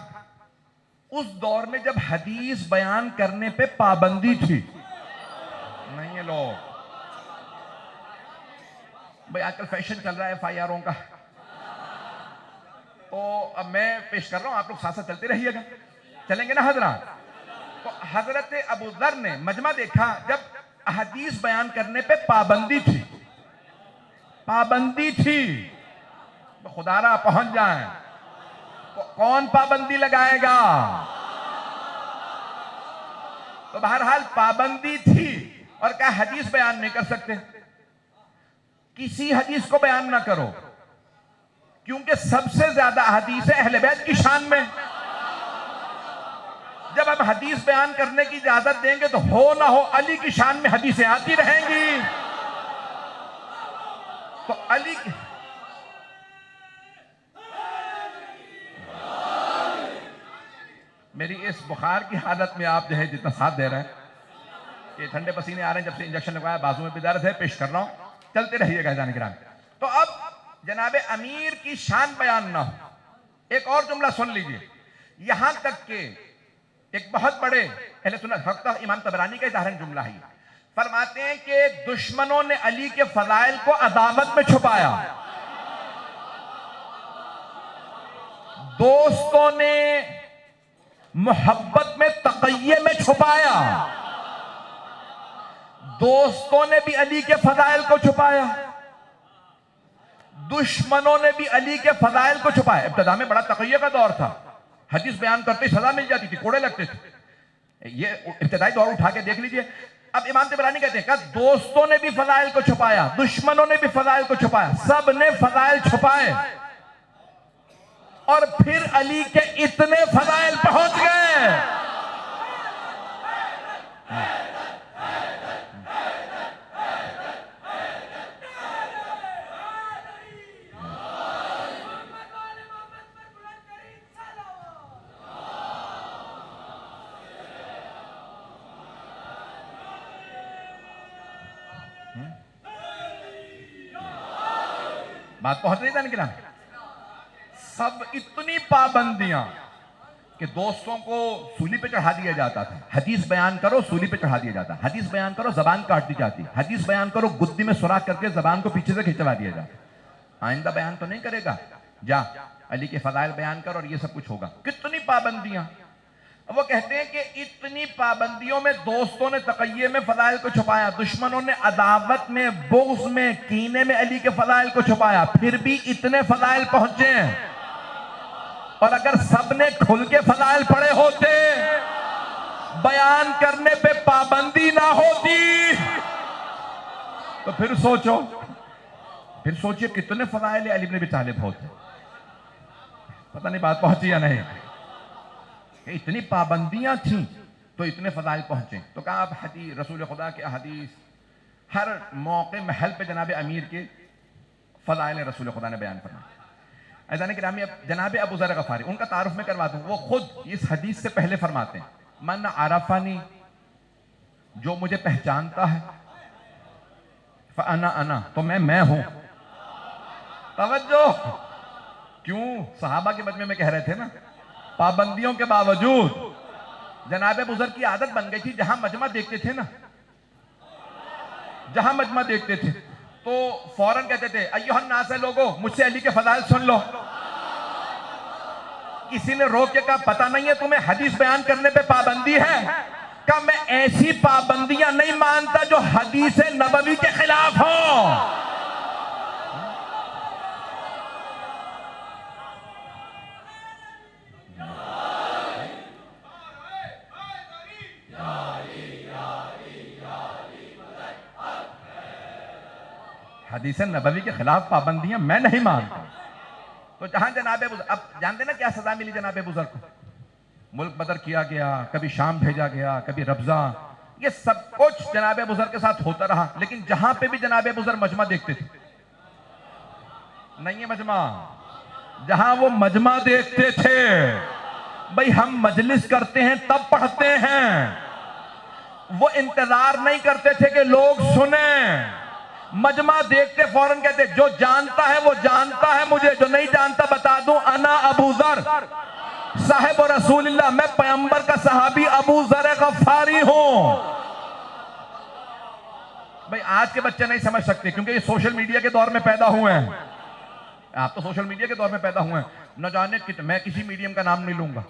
اس دور میں جب حدیث بیان کرنے پہ پابندی تھی, نہیں یہ لوگ بھئی آج کل فیشن چل رہا ہے FIR کا, تو اب میں پیش کر رہا ہوں, آپ لوگ ساتھ ساتھ چلتے رہیے گا, چلیں گے نا حضرات. تو حضرت ابو ذر نے مجمع دیکھا جب حدیث بیان کرنے پہ پابندی تھی, پابندی تھی. خدا را پہنچ جائیں, کون پابندی لگائے گا؟ تو بہرحال پابندی تھی اور کہا حدیث بیان نہیں کر سکتے, کسی حدیث کو بیان نہ کرو, کیونکہ سب سے زیادہ حدیث اہل بیت کی شان میں. جب ہم حدیث بیان کرنے کی اجازت دیں گے تو ہو نہ ہو علی کی شان میں حدیثیں آتی رہیں گی. تو علی کی میری اس بخار کی حالت میں آپ جو ہے جتنا ساتھ دے رہے ہیں, کہ ٹھنڈے پسینے آ رہے ہیں, جب سے انجیکشن لگوایا بازو میں بھی درد ہے, پیش کر رہا ہوں, چلتے رہیے گا جان گرام. تو اب جناب امیر کی شان بیان نہ ہو. ایک اور جملہ سن لیجئے, یہاں تک کہ ایک بہت بڑے اہل سنت حق امام طبرانی کا ظاہراً جملہ ہے, فرماتے ہیں کہ دشمنوں نے علی کے فضائل کو عداوت میں چھپایا, دوستوں نے محبت میں تقیے میں چھپایا. دوستوں نے بھی علی کے فضائل کو چھپایا, دشمنوں نے بھی علی کے فضائل کو چھپایا. ابتدا میں بڑا تقیہ کا دور تھا, حدیث بیان کرتے ہی سزا مل جاتی تھی, کوڑے لگتے تھے. یہ ابتدائی دور اٹھا کے دیکھ لیجئے. اب امام طبرانی کہتے ہیں کہ دوستوں نے بھی فضائل کو چھپایا, دشمنوں نے بھی فضائل کو چھپایا, سب نے فضائل چھپائے, اور پھر علی کے اتنے فضائل پہنچ گئے. بات پہنچ رہی تھا نکلا. سب اتنی پابندیاں کہ دوستوں کو سولی پہ چڑھا دیا جاتا تھا, حدیث بیان کرو سولی پہ چڑھا دیا جاتا, حدیث بیان کرو زبان کاٹ دی جاتی, حدیث بیان کرو گدی میں سوراخ کر کے زبان کو پیچھے سے کھچوا دیا جاتا. آئندہ بیان تو نہیں کرے گا, جا علی کے فضائل بیان کر اور یہ سب کچھ ہوگا. کتنی پابندیاں. وہ کہتے ہیں کہ اتنی پابندیوں میں دوستوں نے تقیے میں فضائل کو چھپایا, دشمنوں نے عداوت میں, بغض میں, کینے میں علی کے فضائل کو چھپایا, پھر بھی اتنے فضائل پہنچے ہیں. اور اگر سب نے کھل کے فضائل پڑھے ہوتے, بیان کرنے پہ پابندی نہ ہوتی, تو پھر سوچئے کتنے فضائل علی بن ابی طالب ہوتے. پتہ نہیں بات پہنچی یا نہیں, کہ اتنی پابندیاں تھیں تو اتنے فضائل پہنچے. تو کہا اب حدیث رسول خدا کے احادیث ہر موقع محل پہ جناب امیر کے فضائل رسول خدا نے بیان فرمائے. عزیزان گرامی, اب جناب ابو ذر غفاری, ان کا تعارف میں کروا دوں. وہ خود اس حدیث سے پہلے فرماتے ہیں, من عرفنی, جو مجھے پہچانتا ہے, فانا انا, تو میں ہوں. توجہ, کیوں صحابہ کے مجمع میں کہہ رہے تھے نا, پابندیوں کے باوجود جناب ابو ذر کی عادت بن گئی تھی, جہاں مجمع دیکھتے تھے نا, جہاں مجمع دیکھتے تھے تو فوراً کہتے تھے, ایھا الناس, لوگو مجھ سے علی کے فضائل سن لو. کسی نے روک کے کہا پتہ نہیں ہے تمہیں حدیث بیان کرنے پہ پابندی ہے؟ کہا میں ایسی پابندیاں نہیں مانتا جو حدیث نبوی کے خلاف ہوں. حدیث نبوی کے خلاف پابندیاں میں نہیں مانتا. تو جہاں جناب ابو ذر, اب جانتے نا کیا سزا ملی جناب ابو ذر کو؟ ملک بدر کیا گیا, کبھی شام بھیجا گیا, کبھی ربضہ, یہ سب کچھ جناب ابو ذر کے ساتھ ہوتا رہا. لیکن جہاں پہ بھی جناب ابو ذر مجمع دیکھتے تھے, نہیں ہے مجمع, جہاں وہ مجمع دیکھتے تھے. بھئی ہم مجلس کرتے ہیں تب پڑھتے ہیں. وہ انتظار نہیں کرتے تھے کہ لوگ سنیں. مجمع دیکھتے فوراً کہتے جو جانتا ہے وہ جانتا ہے مجھے, جو نہیں جانتا بتا دوں انا ابو ذر صاحب رسول اللہ, میں پیغمبر کا صحابی ابو ذر غفاری ہوں. بھئی آج کے بچے نہیں سمجھ سکتے کیونکہ یہ سوشل میڈیا کے دور میں پیدا ہوئے ہیں. آپ تو سوشل میڈیا کے دور میں پیدا ہوئے ہیں. نہ جانے میں کسی میڈیم کا نام نہیں لوں گا,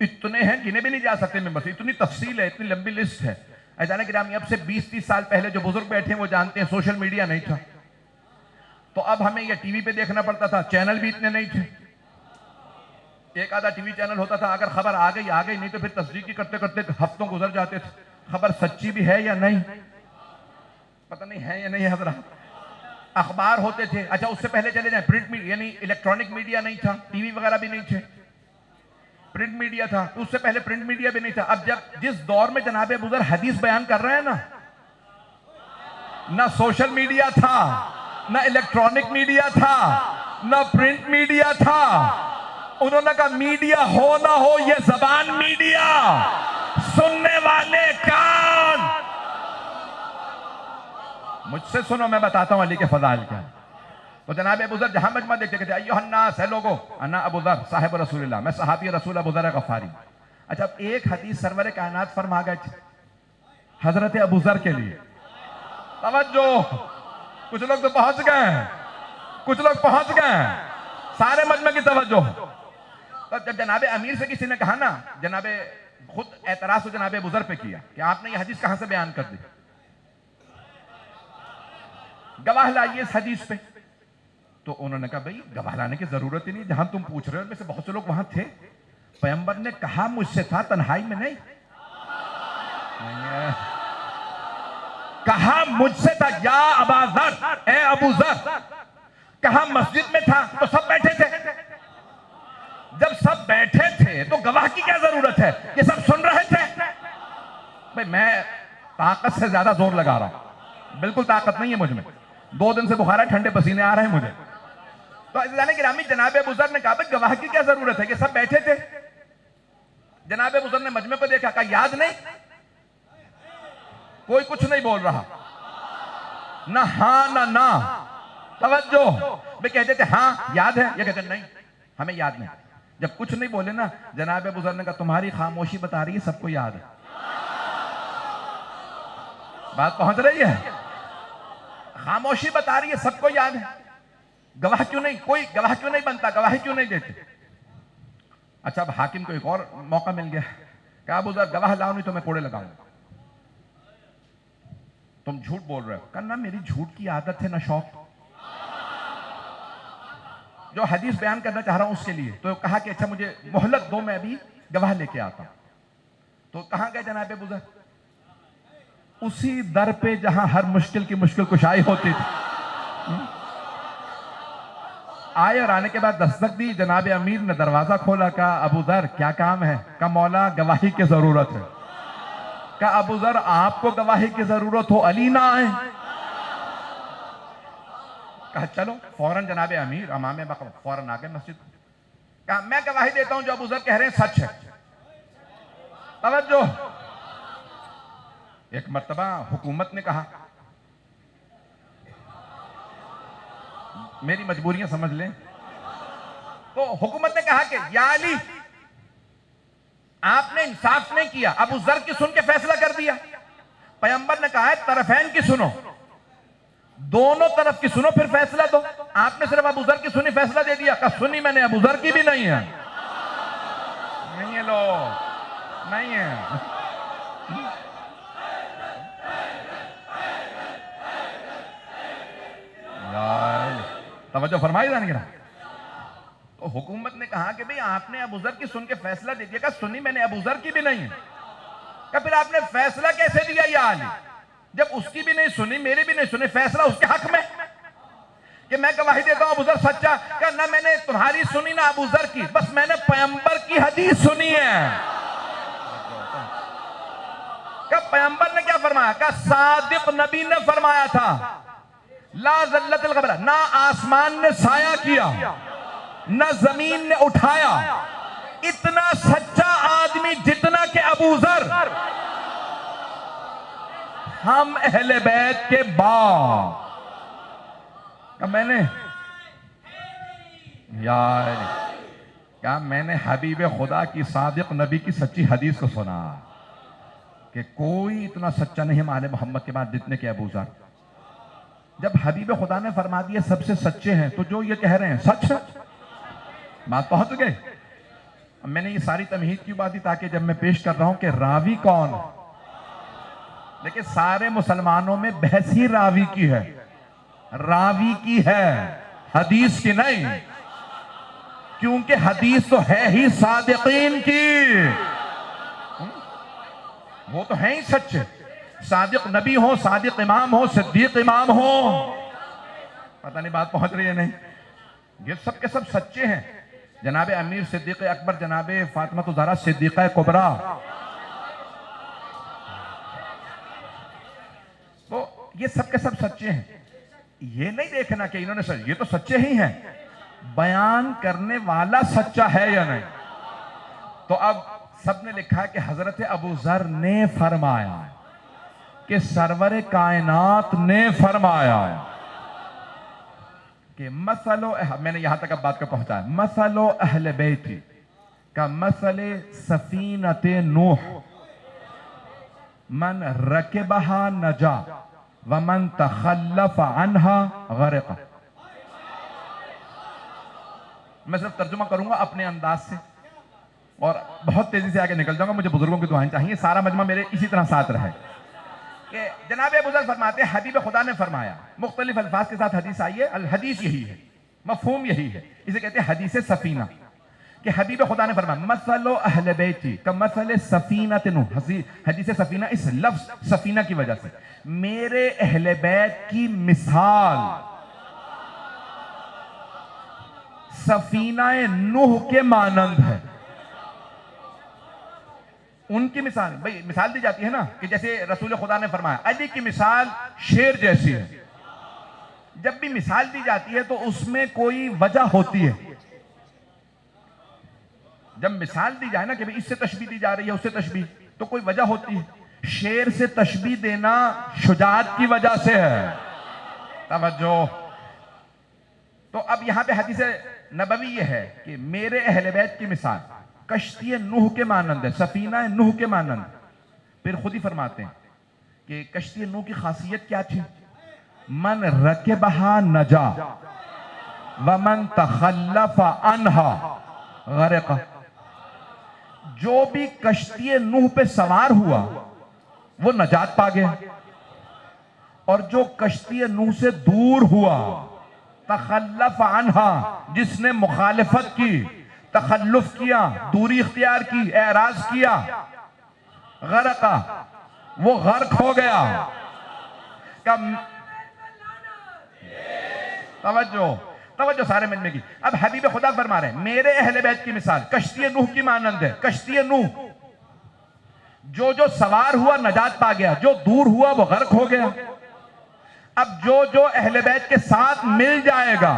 اتنے ہیں گنے بھی نہیں جا سکتے ممبر سے, اتنی تفصیل ہے, اتنی لمبی لسٹ ہے. ایسانے گرامی اب سے 20-30 سال پہلے جو بزرگ بیٹھے ہیں وہ جانتے ہیں سوشل میڈیا نہیں تھا, تو اب ہمیں یہ ٹی وی پہ دیکھنا پڑتا تھا, چینل بھی اتنے نہیں تھے. ایک آدھا ٹی وی چینل ہوتا تھا, اگر خبر آ گئی, نہیں تو پھر تصدیقی کرتے کرتے ہفتوں گزر جاتے تھے. خبر سچی بھی ہے یا نہیں پتہ نہیں ہے یا نہیں حضرات. اخبار ہوتے تھے. اچھا اس سے پہلے چلے جائیں, پرنٹ میڈیا یعنی الیکٹرانک میڈیا نہیں تھا, ٹی وی وغیرہ بھی نہیں تھے, پرنٹ میڈیا تھا. اس سے پہلے پرنٹ میڈیا بھی نہیں تھا. اب جب جس دور میں جناب ابو ذر حدیث بیان کر رہے ہیں نا, نہ سوشل میڈیا تھا, نہ الیکٹرانک میڈیا تھا, نہ پرنٹ میڈیا تھا. انہوں نے کہا میڈیا ہو نہ ہو یہ زبان میڈیا, سننے والے کان. مجھ سے سنو, میں بتاتا ہوں علی کے فضائل کیا. تو جناب ابو ذر جہاں مجمع دیکھتے کہتے ایھا الناس, ہے لوگو, انا ابو ذر صاحب رسول اللہ, میں صحابی رسول ابو ذر غفاری. اچھا اب ایک حدیث سرور کائنات فرما گئے حضرت ابو ذر کے لیے. توجہ, کچھ لوگ تو پہنچ گئے ہیں, کچھ لوگ پہنچ گئے ہیں, سارے مجمع کی توجہ. تو جب جناب امیر سے کسی نے کہا نا, جناب خود اعتراض تو جناب ابو ذر پہ کیا کہ آپ نے یہ حدیث کہاں سے بیان کر دی, گواہ لائیے اس حدیث پہ. تو انہوں نے کہا بھئی گواہ لانے کی ضرورت ہی نہیں, جہاں تم پوچھ رہے ہو ان میں سے بہت سے لوگ وہاں تھے. پیغمبر نے کہا مجھ سے تھا, تنہائی میں نہیں کہا مجھ سے تھا, یا ابا ذر, اے ابو ذر. کہا مسجد میں تھا تو سب بیٹھے تھے. جب سب بیٹھے تھے تو گواہ کی کیا ضرورت ہے, یہ سب سن رہے تھے. بھئی میں طاقت سے زیادہ زور لگا رہا ہوں, بالکل طاقت نہیں ہے مجھ میں, 2 دن سے بخار ہے, ٹھنڈے پسینے آ رہے ہیں مجھے. تو عزیزان گرامی جناب ابو ذر نے کہا بھئی گواہ کی کیا ضرورت ہے, کہ سب بیٹھے تھے. جناب ابو ذر نے مجمع پہ دیکھا, کہا یاد نہیں, کوئی کچھ نہیں بول رہا, نہ ہاں نہ نا. توجہ, میں کہتے تھے ہاں یاد ہے, یہ کہتے نہیں ہمیں یاد نہیں. جب کچھ نہیں بولے نا, جناب ابو ذر نے کہا تمہاری خاموشی بتا رہی ہے سب کو یاد ہے. بات پہنچ رہی ہے, خاموشی بتا رہی ہے سب کو یاد ہے. گواہ کیوں نہیں, کوئی گواہ کیوں نہیں بنتا, گواہی کیوں نہیں دیتے. اچھا اب حاکم کو ایک اور موقع مل گیا, کہا ابو ذر گواہ لاؤ نہیں تو میں کوڑے لگاؤں گا, تم جھوٹ بول رہے ہو. کہا نہ میری جھوٹ کی عادت ہے نہ شوق, جو حدیث بیان کرنا چاہ رہا ہوں اس کے لیے. تو کہا کہ اچھا مجھے مہلت دو, میں ابھی گواہ لے کے آتا ہوں. تو کہاں گئے جناب ابو ذر, اسی در پہ جہاں ہر مشکل کی مشکل کشائی ہوتی تھی. آئے اور آنے کے بعد دستک دی, جناب امیر نے دروازہ کھولا, کہا ابو ذر کیا کام ہے, کہا مولا گواہی کی ضرورت ہے. کہا ابو ذر آپ کو گواہی کی ضرورت ہو, علی نہ آئے. کہا چلو, فوراً جناب امیر امام بقر فوراً آگئے مسجد. کہا میں گواہی دیتا ہوں جو ابو ذر کہہ رہے ہیں سچ ہے. توجہ, ایک مرتبہ حکومت نے کہا, میری مجبوریاں سمجھ لیں, تو حکومت نے کہا کہ یا علی آپ نے انصاف نہیں کیا, ابو ذر کی سن کے فیصلہ کر دیا. پیغمبر نے کہا ہے طرفین کی سنو, دونوں طرف کی سنو پھر فیصلہ دو. آپ نے صرف ابو ذر کی سنی فیصلہ دے دیا. کہا سنی میں نے, ابو ذر کی بھی نہیں ہے. نہیں ہے لوگ, نہیں ہے. توجہ فرمائی جانے گا. تو حکومت نے کہا کہ بھئی آپ نے ابو ذر کی سن کے فیصلہ دے دیا. کہا سنی میں نے, ابو ذر کی بھی نہیں ہے. کہا پھر آپ نے فیصلہ کیسے دیا یا علی, جب اس کی بھی نہیں سنی میری بھی نہیں سنی, فیصلہ اس کے حق میں کہ میں گواہی دیتا ہوں ابو ذر سچا. کہا نہ میں نے تمہاری سنی نہ ابو ذر کی, بس میں نے پیغمبر کی حدیث سنی ہے. کہا پیغمبر نے کیا فرمایا, کہا صادق نبی نے فرمایا تھا لا ذلت الغبرہ, نہ آسمان نے سایہ کیا نہ زمین نے اٹھایا اتنا سچا آدمی جتنا کہ ابو ذر. ہم اہل بیت کے باپ. میں نے یار کیا میں نے حبیب خدا کی صادق نبی کی سچی حدیث کو سنا کہ کوئی اتنا سچا نہیں ہمارے محمد کے بعد جتنے کہ ابو ذر. جب حبیب خدا نے فرما دیا سب سے سچے ہیں تو جو یہ کہہ رہے ہیں سچ بات پہنچ گئے. میں نے یہ ساری تمہید کیوں بات دی تاکہ جب میں پیش کر رہا ہوں کہ راوی کون، لیکن سارے مسلمانوں میں بحث ہی راوی کی ہے، راوی کی ہے، حدیث کی نہیں، کیونکہ حدیث تو ہے ہی صادقین کی، وہ تو ہیں ہی سچے. صادق نبی ہو، صادق امام ہو، صدیق امام ہو. پتہ نہیں بات پہنچ رہی ہے نہیں؟ یہ سب کے سب سچے ہیں. جناب امیر صدیق اکبر، جناب فاطمہ الزہرا صدیقہ کبریٰ، تو یہ سب کے سب سچے ہیں. یہ نہیں دیکھنا کہ انہوں نے یہ تو سچے ہی ہیں، بیان کرنے والا سچا ہے یا نہیں. تو اب سب نے لکھا کہ حضرت ابو ذر نے فرمایا کہ سرور کائنات نے فرمایا کہ میں نے یہاں تک اب بات کو پہنچایا، مثل اہل بیتی کا مثل سفینۃ نوح من رکبہا نجا ومن تخلف عنہا غرق. میں صرف ترجمہ کروں گا اپنے انداز سے اور بہت تیزی سے آگے نکل جاؤں گا. مجھے بزرگوں کی دعائیں چاہیے، سارا مجمع میرے اسی طرح ساتھ رہے. کہ جناب ابو ذر فرماتے ہیں حبیب خدا نے فرمایا، مختلف الفاظ کے ساتھ حدیث آئی ہے، الحدیث یہی ہے، مفہوم یہی ہے، اسے کہتے ہیں حدیث سفینہ. کہ حبیب خدا نے فرمایا مثل اہل بیتی کمثل سفینۃ نوح. حدیث سفینہ اس لفظ سفینہ کی وجہ سے، میرے اہل بیت کی مثال سفینہ نوح کے مانند ہے. ان کی مثال بھئی مثال دی جاتی ہے نا کہ جیسے رسول خدا نے فرمایا علی کی مثال شیر جیسی ہے. جب بھی مثال دی جاتی ہے تو اس میں کوئی وجہ ہوتی ہے. جب مثال دی جائے نا کہ اس سے تشبیہ دی جا رہی ہے، اس سے تشبیہ، تو کوئی وجہ ہوتی ہے. شیر سے تشبیہ دینا شجاعت کی وجہ سے ہے. توجہ. تو اب یہاں پہ حدیث نبوی یہ ہے کہ میرے اہل بیت کی مثال کشتی نوح کے مانند ہے، سفینہ نوح کے مانند. پھر خود ہی فرماتے ہیں کہ کشتی نوح کی خاصیت کیا تھی؟ من رکبہا نجا ومن تخلف عنہا غرق. جو بھی کشتی نوح پہ سوار ہوا وہ نجات پا گیا، اور جو کشتی نوح سے دور ہوا تخلف عنہا، جس نے مخالفت کی، تخلف کیا، دوری اختیار کی، اعراض کیا، غرقہ، وہ غرق ہو گیا. توجہ سارے مجمع کی. اب حبیب خدا فرما رہے ہیں میرے اہل بیت کی مثال کشتی نوح کی مانند ہے. کشتی نوح جو سوار ہوا نجات پا گیا، جو دور ہوا وہ غرق ہو گیا. اب جو اہل بیت کے ساتھ مل جائے گا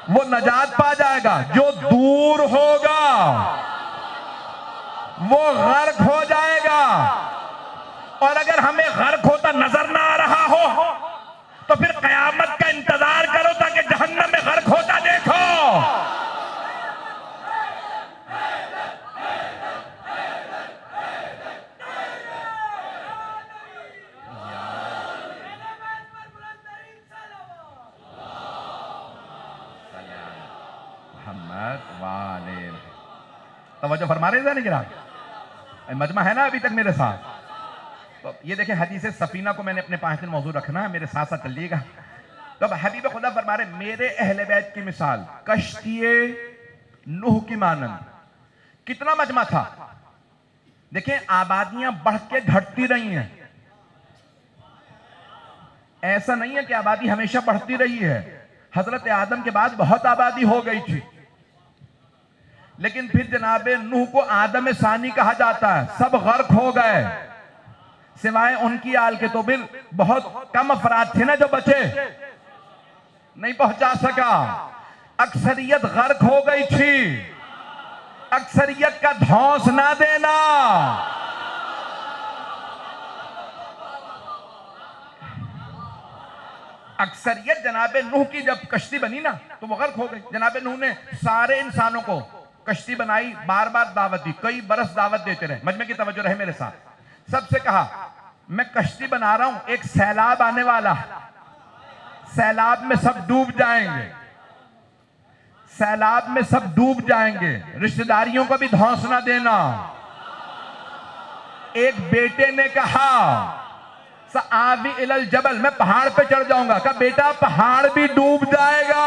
وہ نجات پا جائے گا، جو دور ہوگا وہ غرق ہو جائے گا. اور اگر ہمیں غرق ہوتا نظر نہ آ رہا ہو تو پھر قیامت کا انتظار کرو تاکہ جہنم میں غرق ہوتا دیکھو. توجہ فرما رہے ہیں نہیں گرام؟ مجمع ہے نا ابھی تک میرے ساتھ؟ تو یہ دیکھیں حدیث سفینہ کو میں نے اپنے 5 دن موضوع رکھنا ہے، میرے ساتھ ساتھ چلیے گا. تو اب حبیب خدا فرما رہے ہیں میرے اہل بیت کی مثال کشتی نوح کی مانند. کتنا مجمع تھا؟ دیکھیں آبادیاں بڑھ کے گھٹتی رہی ہیں. ایسا نہیں ہے کہ آبادی ہمیشہ بڑھتی رہی ہے. حضرت آدم کے بعد بہت آبادی ہو گئی تھی، لیکن پھر جناب نوح کو آدم ثانی کہا جاتا ہے. سب غرق ہو گئے سوائے ان کی آل کے. تو پھر بہت کم افراد تھے نا جو بچے، نہیں پہنچا سکا. اکثریت غرق ہو گئی تھی، اکثریت کا دھونس نہ دینا۔ اکثریت جناب نوح کی جب کشتی بنی نا تو وہ غرق ہو گئی۔ جناب نوح نے سارے انسانوں کو کشتی بنائی، بار بار دعوت دی، کئی برس دعوت دیتے رہے۔ مجمع کی توجہ رہے میرے ساتھ۔ سب سے کہا میں کشتی بنا رہا ہوں، ایک سیلاب آنے والا، سیلاب میں سب ڈوب جائیں گے، سیلاب میں سب ڈوب جائیں گے، رشتہ داریوں کو بھی دھونس نہ دینا۔ ایک بیٹے نے کہا سآوی الی الجبل، میں پہاڑ پہ چڑھ جاؤں گا۔ کہا بیٹا پہاڑ بھی ڈوب جائے گا۔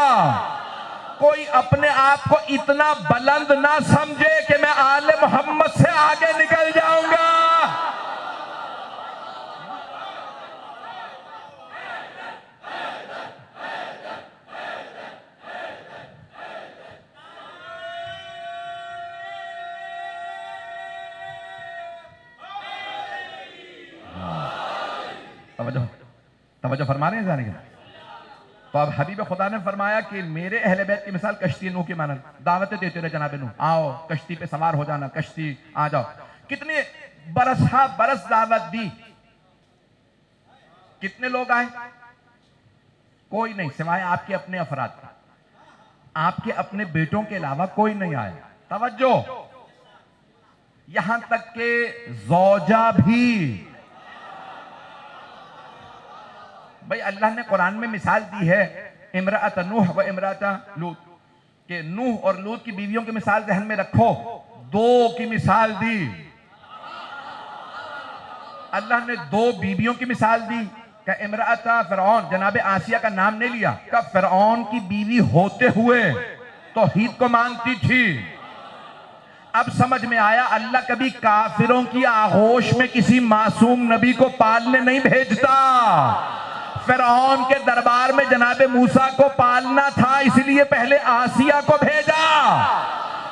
کوئی اپنے آپ کو اتنا بلند نہ سمجھے کہ میں آل محمد سے آگے نکل جاؤں گا۔ توجہ فرما رہے ہیں جانے کے؟ تو اب حبیب خدا نے فرمایا کہ میرے اہل بیت کی مثال کشتی نوح کی مانند، دعوتیں دیتے رہے جناب نوح، آؤ کشتی پہ سوار ہو جانا، کشتی آ جاؤ۔ کتنے برس برس دعوت دی، کتنے لوگ آئے؟ کوئی نہیں، سوائے آپ کے اپنے افراد، آپ کے اپنے بیٹوں کے علاوہ کوئی نہیں آیا۔ توجہ، یہاں تک کہ زوجہ بھی۔ بھئی اللہ نے قرآن میں مثال دی ہے امرأت نوح و امرأت لوط، کہ نوح اور لوط کی بیویوں کی مثال ذہن میں رکھو، دو کی مثال دی۔ اللہ نے دو بیویوں کی مثال دی کہ امرأت فرعون، جناب آسیہ کا نام نہیں لیا، کہ فرعون کی بیوی ہوتے ہوئے توحید کو مانتی تھی۔ اب سمجھ میں آیا اللہ کبھی کافروں کی آغوش میں کسی معصوم نبی کو پالنے نہیں بھیجتا۔ فرعون کے دربار میں جناب موسیٰ کو پالنا تھا، اس لیے پہلے آسیہ کو بھیجا۔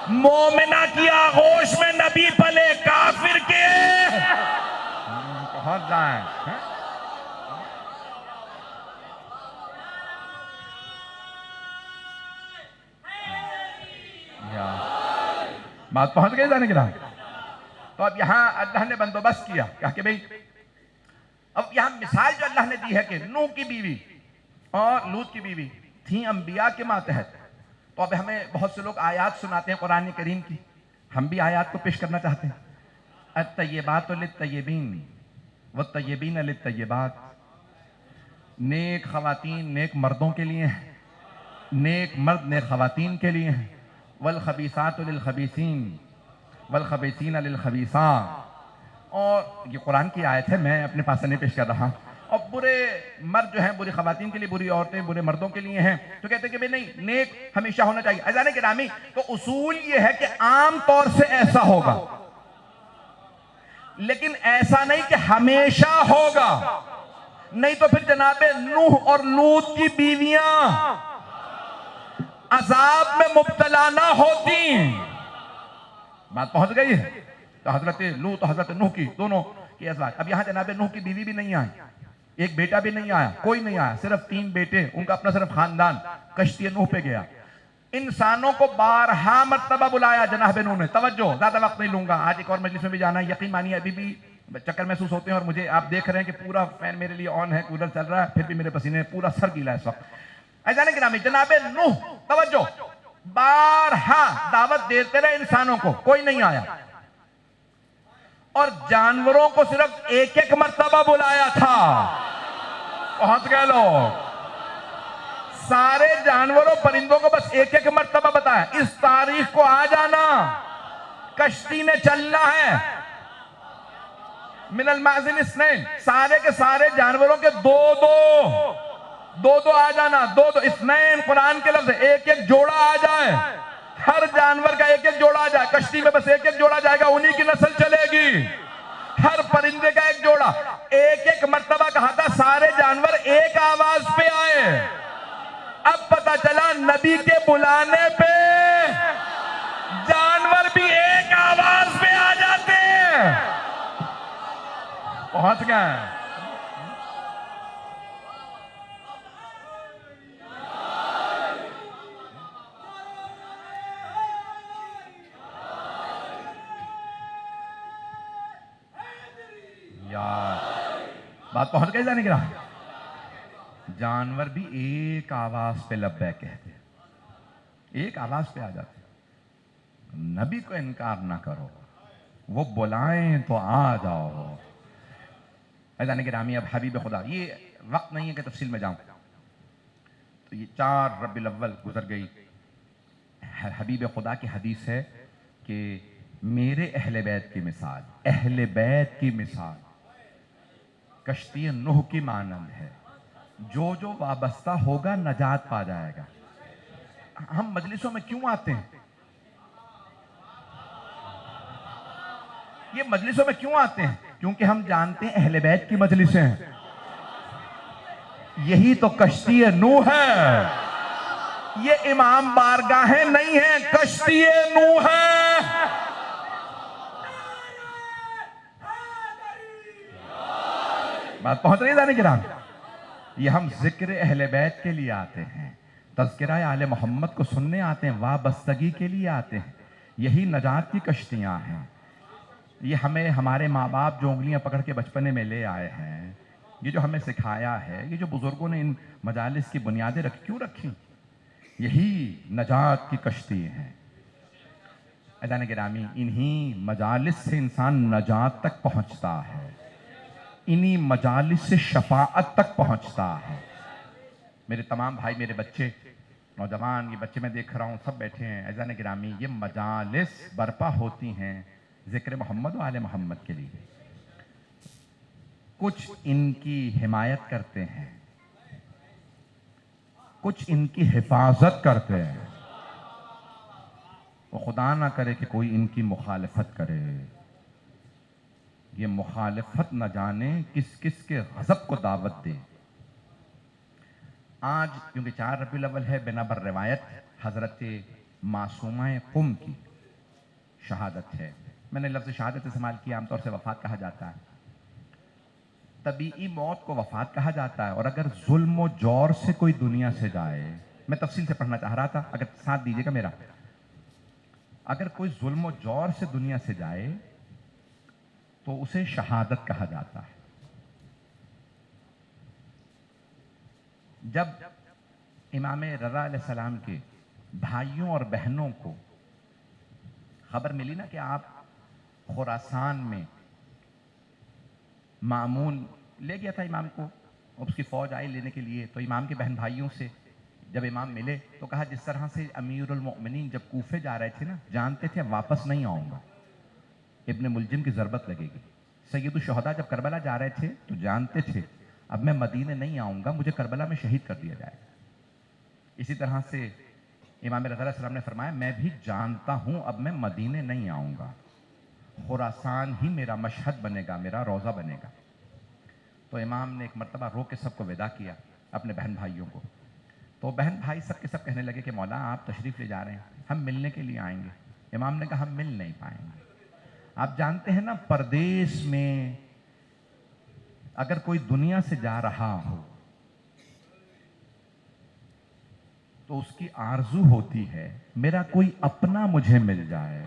مومنہ کی آغوش میں نبی پلے، کافر کے پہنچ جائیں۔ بات پہنچ گئی جانے کے نام۔ تو اب یہاں اللہ نے بندوبست کیا کہ بھئی اب یہاں مثال جو اللہ نے دی ہے کہ نوح کی بیوی اور لوط کی بیوی تھیں انبیاء کے ماتحت۔ تو اب ہمیں بہت سے لوگ آیات سناتے ہیں قرآن کریم کی، ہم بھی آیات کو پیش کرنا چاہتے ہیں۔ الطیبات للطیبین والطیبین للطیبات، نیک خواتین نیک مردوں کے لیے ہیں، نیک مرد نیک خواتین کے لیے ہیں۔ والخبیثات للخبیثین والخبیثین للخبیثات، اور یہ قرآن کی آیت ہے، میں اپنے پاس سے نہیں پیش کر رہا ہوں۔ اور برے مرد جو ہیں بری خواتین کے لیے، بری عورتیں برے مردوں کے لیے ہیں، تو کہتے ہیں کہ نہیں، نیک ہمیشہ ہونا چاہیے۔ عزیزان گرامی، تو اصول یہ ہے کہ عام طور سے ایسا ہوگا، لیکن ایسا نہیں کہ ہمیشہ ہوگا، نہیں تو پھر جناب نوح اور لوط کی بیویاں عذاب میں مبتلا نہ ہوتی۔ بات پہنچ گئی ہے؟ تو حضرت لوط اور حضرت نوح کی دونوں کی ازواج۔ اب یہاں جناب نوح کی بیوی بھی نہیں آئی، ایک بیٹا بھی نہیں آیا، کوئی نہیں آیا، صرف 3 بیٹے، ان کا اپنا صرف خاندان کشتی نوح پہ گیا۔ انسانوں کو بارہا مرتبہ بلایا جناب نوح نے۔ توجہ، زیادہ وقت نہیں لوں گا، آج ایک اور مجلس میں بھی جانا ہے، یقین مانیے ابھی بھی چکر محسوس ہوتے ہیں، اور مجھے آپ دیکھ رہے ہیں کہ پورا فین میرے لیے آن ہے، کولر چل رہا ہے، پھر بھی میرے پسینے پورا سر گیلا ہے اس وقت۔ عزیزان گرامی، جناب نوح توجہ بارہا دعوت دیتے رہے انسانوں کو، کوئی نہیں آیا، اور جانوروں کو صرف ایک ایک مرتبہ بلایا تھا۔ پہنچ گئے لوگ، سارے جانوروں پرندوں کو بس ایک ایک مرتبہ بتایا، اس تاریخ کو آ جانا، کشتی نے چلنا ہے۔ من المعزن اثنین، سارے کے سارے جانوروں کے دو آ جانا، دو اثنین قرآن کے لفظ، ایک ایک جوڑا آ جائے، ہر جانور کا ایک ایک جوڑا آ جائے، کشتی میں بس ایک ایک جوڑا جائے گا، انہی کی نسل چلے گی، ہر پرندے کا ایک جوڑا، ایک ایک مرتبہ کہا تھا، سارے جانور ایک آواز پہ آئے۔ اب پتہ چلا نبی کے بلانے پہ جانور بھی ایک آواز پہ آ جاتے ہیں۔ پہنچ گئے۔ یار بات پہنچ گئی جانے گرام. جانور بھی ایک آواز پہ لبیک کہتے ہیں, ایک آواز پہ آ جاتے ہیں. نبی کو انکار نہ کرو, وہ بلائیں تو آ جاؤ. ایزان گرامی, اب حبیب خدا, یہ وقت نہیں ہے کہ تفصیل میں جاؤں. تو یہ 4 ربیع الاول گزر گئی. حبیب خدا کی حدیث ہے کہ میرے اہل بیت کی مثال, اہل بیت کی مثال کشتی نوح کی مانند ہے. جو جو وابستہ ہوگا نجات پا جائے گا. ہم مجلسوں میں کیوں آتے ہیں؟ یہ مجلسوں میں کیوں آتے ہیں؟ کیونکہ ہم جانتے ہیں اہل بیت کی مجلسیں ہیں. یہی تو کشتی نوح ہے. یہ امام بارگاہیں نہیں ہیں, کشتی نوح ہے. بات پہنچ رہی ہے جانے گرام. یہ ہم ذکر اہل بیت کے لیے آتے ہیں, تذکرہ آل محمد کو سننے آتے ہیں, وابستگی کے لیے آتے ہیں. یہی نجات کی کشتیاں ہیں. یہ ہمیں ہمارے ماں باپ جو انگلیاں پکڑ کے بچپنے میں لے آئے ہیں, یہ جو ہمیں سکھایا ہے, یہ جو بزرگوں نے ان مجالس کی بنیادیں کیوں رکھی, یہی نجات کی کشتی ہیں. اذان گرامی, انہی مجالس سے انسان نجات تک پہنچتا ہے, انہی مجالس سے شفاعت تک پہنچتا ہے. میرے تمام بھائی, میرے بچے, نوجوان, یہ بچے میں دیکھ رہا ہوں سب بیٹھے ہیں. اذان گرامی, یہ مجالس برپا ہوتی ہیں ذکر محمد و آل محمد کے لیے. کچھ ان کی حمایت کرتے ہیں, کچھ ان کی حفاظت کرتے ہیں. وہ خدا نہ کرے کہ کوئی ان کی مخالفت کرے. یہ مخالفت نہ جانے کس کس کے غضب کو دعوت دے. آج کیونکہ 4 ربیع الاول ہے, بنا بر روایت حضرت معصومہ قم کی شہادت ہے. میں نے لفظ شہادت استعمال کیا, عام طور سے وفات کہا جاتا ہے. طبیعی موت کو وفات کہا جاتا ہے. اور اگر ظلم و جور سے کوئی دنیا سے جائے, میں تفصیل سے پڑھنا چاہ رہا تھا, اگر ساتھ دیجیے گا میرا. اگر کوئی ظلم و جور سے دنیا سے جائے تو اسے شہادت کہا جاتا ہے. جب امام رضا علیہ السلام کے بھائیوں اور بہنوں کو خبر ملی نا کہ آپ خراسان میں, مامون لے گیا تھا امام کو, اس کی فوج آئی لینے کے لیے, تو امام کے بہن بھائیوں سے جب امام ملے تو کہا جس طرح سے امیر المؤمنین جب کوفے جا رہے تھے نا, جانتے تھے واپس نہیں آؤں گا, ابن ملجم کی ضربت لگے گی. سید الشہداء جب کربلا جا رہے تھے تو جانتے تھے اب میں مدینے نہیں آؤں گا, مجھے کربلا میں شہید کر دیا جائے گا. اسی طرح سے امام رضا علیہ السلام نے فرمایا میں بھی جانتا ہوں اب میں مدینے نہیں آؤں گا, خراسان ہی میرا مشہد بنے گا, میرا روضہ بنے گا. تو امام نے ایک مرتبہ رو کے سب کو وداع کیا, اپنے بہن بھائیوں کو. تو بہن بھائی سب کے سب کہنے لگے کہ مولا آپ تشریف لے جا رہے ہیں, ہم ملنے کے لیے آئیں گے. امام نے کہا ہم مل نہیں پائیں گے. آپ جانتے ہیں نا, پردیس میں اگر کوئی دنیا سے جا رہا ہو تو اس کی آرزو ہوتی ہے میرا کوئی اپنا مجھے مل جائے.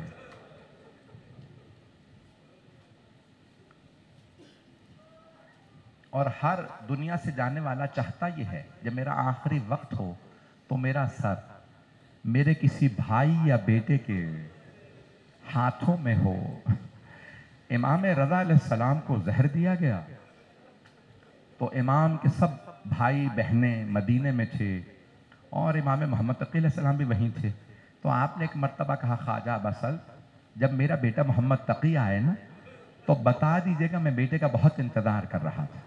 اور ہر دنیا سے جانے والا چاہتا یہ ہے جب میرا آخری وقت ہو تو میرا سر میرے کسی بھائی یا بیٹے کے ہاتھوں میں ہو. امام رضا علیہ السلام کو زہر دیا گیا تو امام کے سب بھائی بہنیں مدینے میں تھے اور امام محمد تقی علیہ السلام بھی وہیں تھے. تو آپ نے ایک مرتبہ کہا خواجہ بسل جب میرا بیٹا محمد تقی آئے نا تو بتا دیجئے گا, میں بیٹے کا بہت انتظار کر رہا تھا.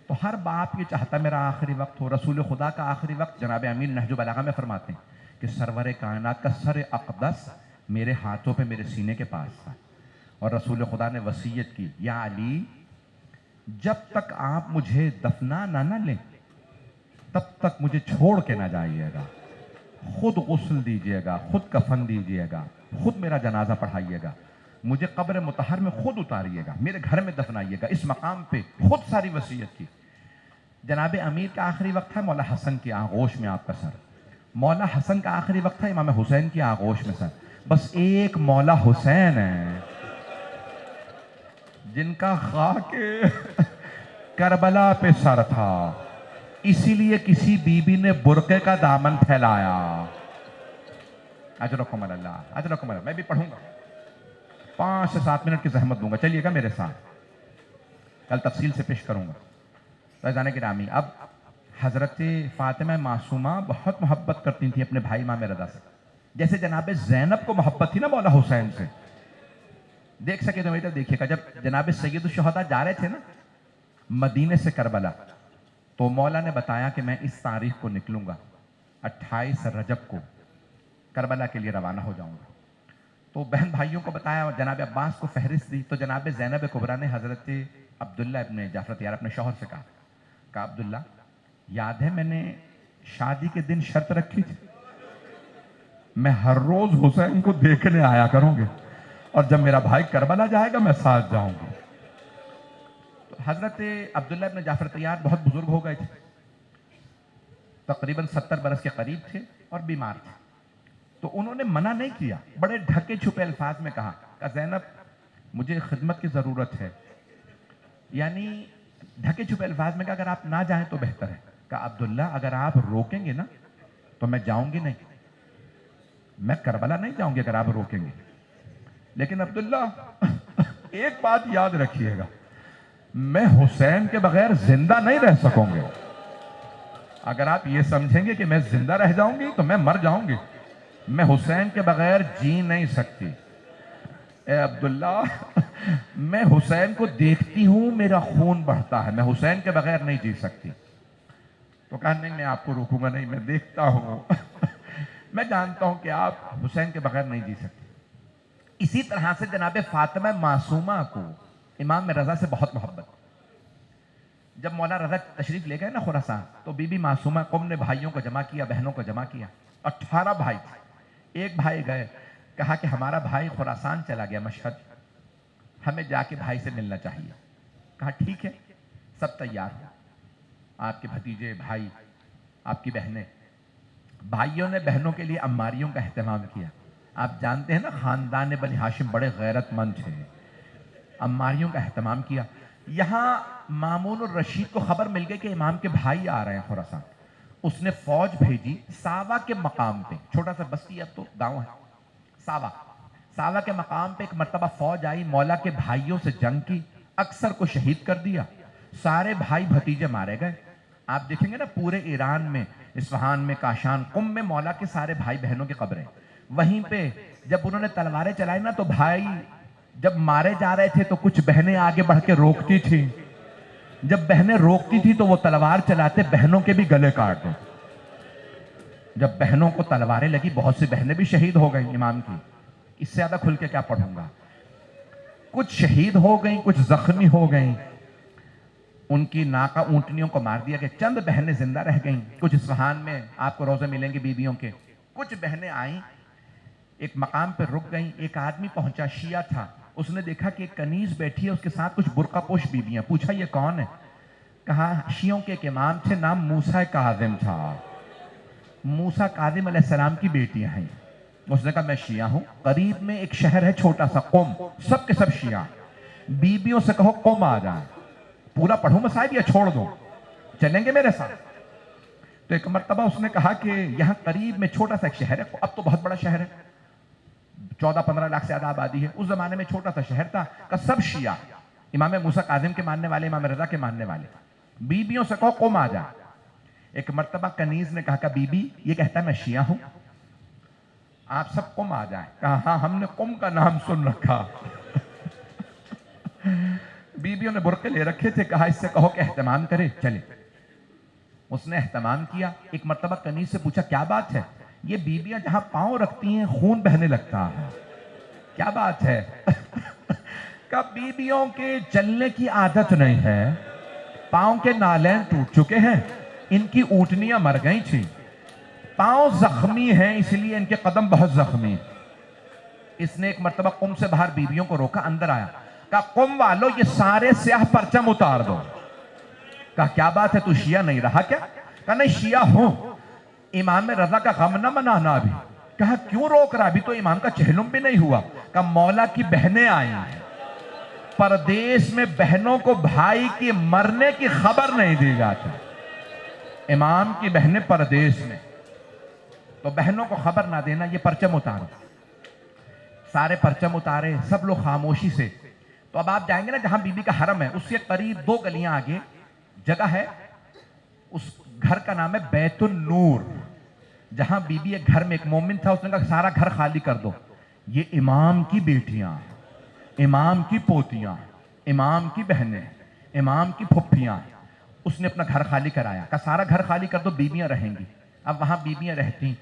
تو ہر باپ یہ چاہتا میرا آخری وقت ہو. رسول خدا کا آخری وقت جناب امیر نہج البلاغہ میں فرماتے ہیں کہ سرور کائنات کا سر اقدس میرے ہاتھوں پہ میرے سینے کے پاس تھا. اور رسول خدا نے وصیت کی یا علی جب تک آپ مجھے دفنا نہ لیں تب تک مجھے چھوڑ کے نہ جائیے گا. خود غسل دیجیے گا, خود کفن دیجیے گا, خود میرا جنازہ پڑھائیے گا, مجھے قبر مطہر میں خود اتاریے گا, میرے گھر میں دفنائیے گا. اس مقام پہ خود ساری وصیت کی. جناب امیر کا آخری وقت ہے مولا حسن کی آغوش میں آپ کا سر, مولا حسن کا آخری وقت ہے امام حسین کی آغوش میں سر. بس ایک مولا حسین ہے جن کا خاک کربلا پہ سر تھا، اسی لیے کسی بی بی نے برقعے کا دامن پھیلایا. اجرکم اللہ، اجرکم اللہ. میں بھی پڑھوں گا، 5 سے 7 منٹ کی زحمت دوں گا، چلیے گا میرے ساتھ، کل تفصیل سے پیش کروں گا. فیضان گرامی، اب حضرت فاطمہ معصومہ بہت محبت کرتی تھی اپنے بھائی امام رضا سے، جیسے جناب زینب کو محبت تھی نا مولا حسین سے. دیکھ سکے تو بیٹا دیکھیے گا، جب جناب سید الشہداء جا رہے تھے نا مدینے سے کربلا، تو مولا نے بتایا کہ میں اس تاریخ کو نکلوں گا، 28 رجب کو کربلا کے لیے روانہ ہو جاؤں گا. تو بہن بھائیوں کو بتایا، جناب عباس کو فہرست دی. تو جناب زینب کبریٰ نے حضرت عبداللہ ابن جعفر طیار اپنے شوہر سے کہا عبداللہ، یاد ہے میں نے شادی کے دن شرط رکھی تھی، میں ہر روز حسین کو دیکھنے آیا کروں گے، اور جب میرا بھائی کربلا جائے گا میں ساتھ جاؤں گا. تو حضرت عبداللہ ابن جعفر طیار بہت بزرگ ہو گئے تھے، تقریباً 70 برس کے قریب تھے اور بیمار تھے. تو انہوں نے منع نہیں کیا، بڑے ڈھکے چھپے الفاظ میں کہا زینب مجھے خدمت کی ضرورت ہے. یعنی ڈھکے چھپے الفاظ میں کہا اگر آپ نہ جائیں تو بہتر ہے. کہا عبداللہ اگر آپ روکیں گے نا تو میں جاؤں گی نہیں، میں کربلا نہیں جاؤں گی اگر آپ روکیں گے. لیکن عبداللہ ایک بات یاد رکھیے گا، میں حسین کے بغیر زندہ نہیں رہ سکوں گے. اگر آپ یہ سمجھیں گے کہ میں زندہ رہ جاؤں گی تو میں مر جاؤں گی، میں حسین کے بغیر جی نہیں سکتی. اے عبداللہ میں حسین کو دیکھتی ہوں میرا خون بڑھتا ہے، میں حسین کے بغیر نہیں جی سکتی. تو کہا نہیں میں آپ کو روکوں گا نہیں، میں دیکھتا ہوں میں جانتا ہوں کہ آپ حسین کے بغیر نہیں جی سکتی. اسی طرح سے جناب فاطمہ معصومہ کو امام رضا سے بہت محبت. جب مولا رضا تشریف لے گئے نا خراسان، تو بی بی معصومہ قوم نے بھائیوں کو جمع کیا، بہنوں کو جمع کیا. 18 بھائی تھے. ایک بھائی گئے، کہا کہ ہمارا بھائی خراسان چلا گیا مشہد، ہمیں جا کے بھائی سے ملنا چاہیے. کہا ٹھیک ہے، سب تیار ہو، آپ کے بھتیجے، بھائی، آپ کی بہنیں. بھائیوں نے بہنوں کے لیے عماریوں کا اہتمام کیا. آپ جانتے ہیں نا خاندان بنی ہاشم بڑے غیرت مند تھے، عماریوں کا اہتمام کیا. یہاں مامون الرشید کو خبر مل گئی کہ امام کے بھائی آ رہے ہیں خراسان. اس نے فوج بھیجی ساوا کے مقام پہ، چھوٹا سا بستی اب تو گاؤں ہے، ساوا کے مقام پہ ایک مرتبہ فوج آئی، مولا کے بھائیوں سے جنگ کی، اکثر کو شہید کر دیا، سارے بھائی بھتیجے مارے گئے. آپ دیکھیں گے نا پورے ایران میں، اصفہان میں، کاشان، قم میں مولا کے سارے بھائی بہنوں کی قبریں. وہیں پہ جب انہوں نے تلواریں چلائی نا تو بھائی جب مارے جا رہے تھے تو کچھ بہنیں آگے بڑھ کے روکتی تھی، جب بہنیں روکتی تھی تو وہ تلوار چلاتے بہنوں کے بھی گلے کاٹ دیں. جب بہنوں کو تلواریں لگی بہت سی بہنیں بھی شہید ہو گئیں امام کی. اس سے زیادہ کھل کے کیا پڑھوں گا. کچھ شہید ہو گئیں، کچھ زخمی ہو گئیں، ان کی ناکہ اونٹنیوں کو مار دیا گیا. چند بہنیں زندہ رہ گئیں. کچھ اصفہان میں آپ کو روزے ملیں گے بیویوں کے. کچھ بہنیں آئیں، ایک مقام پہ رک گئیں. ایک آدمی پہنچا، شیعہ تھا، اس نے دیکھا کہ ایک کنیز بیٹھی ہے، اس کے ساتھ کچھ برقع پوش بیویاں. پوچھا یہ کون ہے؟ کہا شیعوں کے ایک امام تھے، نام موسیٰ کاظم تھا، موسیٰ کاظم علیہ السلام کی بیٹیاں ہیں. اس نے کہا میں شیعہ ہوں، قریب میں ایک شہر ہے چھوٹا سا قم، سب کے سب شیعہ، بیویوں سے کہو قم آ جائیں. پورا پڑھوں میں صاحب یا چھوڑ دو؟ چلیں گے میرے ساتھ؟ تو ایک مرتبہ اس نے کہا کہ یہاں قریب میں چھوٹا سا ایک شہر ہے، اب تو بہت بڑا شہر ہے، 14-15 لاکھ سے زیادہ آبادی ہے. اس زمانے میں چھوٹا سا شہر تھا کہ سب شیعہ، امام موسیٰ کاظم کے ماننے والے، امام رضا کے ماننے والے. بیویوں سے کہو قم آ جائیں. ایک مرتبہ کنیز نے کہا کہ بی بی یہ کہتا ہے میں شیعہ ہوں، آپ سب قم آ جائیں. کہا ہاں ہم نے قم کا نام سن رکھا. بیویوں نے برقعے لے رکھے تھے، کہا اس سے کہو کہ اہتمام کرے. چلے، اس نے اہتمام کیا. ایک مرتبہ کنیز سے پوچھا کیا بات ہے؟ یہ بیویاں جہاں پاؤں رکھتی ہیں خون بہنے لگتا ہے، کیا بات ہے؟ کہ بیویوں کے چلنے کی عادت نہیں ہے، پاؤں کے نالین ٹوٹ چکے ہیں، ان کی اونٹنیاں مر گئی تھی، پاؤں زخمی ہیں اس لیے ان کے قدم بہت زخمی. اس نے ایک مرتبہ قم سے باہر بیویوں کو روکا، اندر آیا. کہا قم والو یہ سارے سیاہ پرچم اتار دو. کہا کیا بات ہے تو شیعہ نہیں رہا کیا؟ کہا نہیں شیعہ ہوں، امام رضا کا غم نہ منانا ابھی. کہا کیوں روک رہا؟ ابھی تو امام کا چہلم بھی نہیں ہوا. کہا مولا کی بہنیں آئی ہیں، پردیس میں بہنوں کو بھائی کے مرنے کی خبر نہیں دی جاتی. امام کی بہنیں پردیس میں، تو بہنوں کو خبر نہ دینا. یہ پرچم اتارو. سارے پرچم اتارے، سب لوگ خاموشی سے. تو اب آپ جائیں گے نا جہاں بی بی کا حرم ہے، اس سے قریب 2 گلیاں آگے جگہ ہے، اس گھر کا نام ہے بیت النور. جہاں بی بی ایک گھر میں ایک مومن تھا، اس نے کہا سارا گھر خالی کر دو. یہ امام کی بیٹیاں، امام کی پوتیاں، امام کی بہنیں، امام کی پھپھیاں. اس نے اپنا گھر خالی کرایا، کہا سارا گھر خالی کر دو، بیویاں رہیں گی. اب وہاں بیویاں رہتی.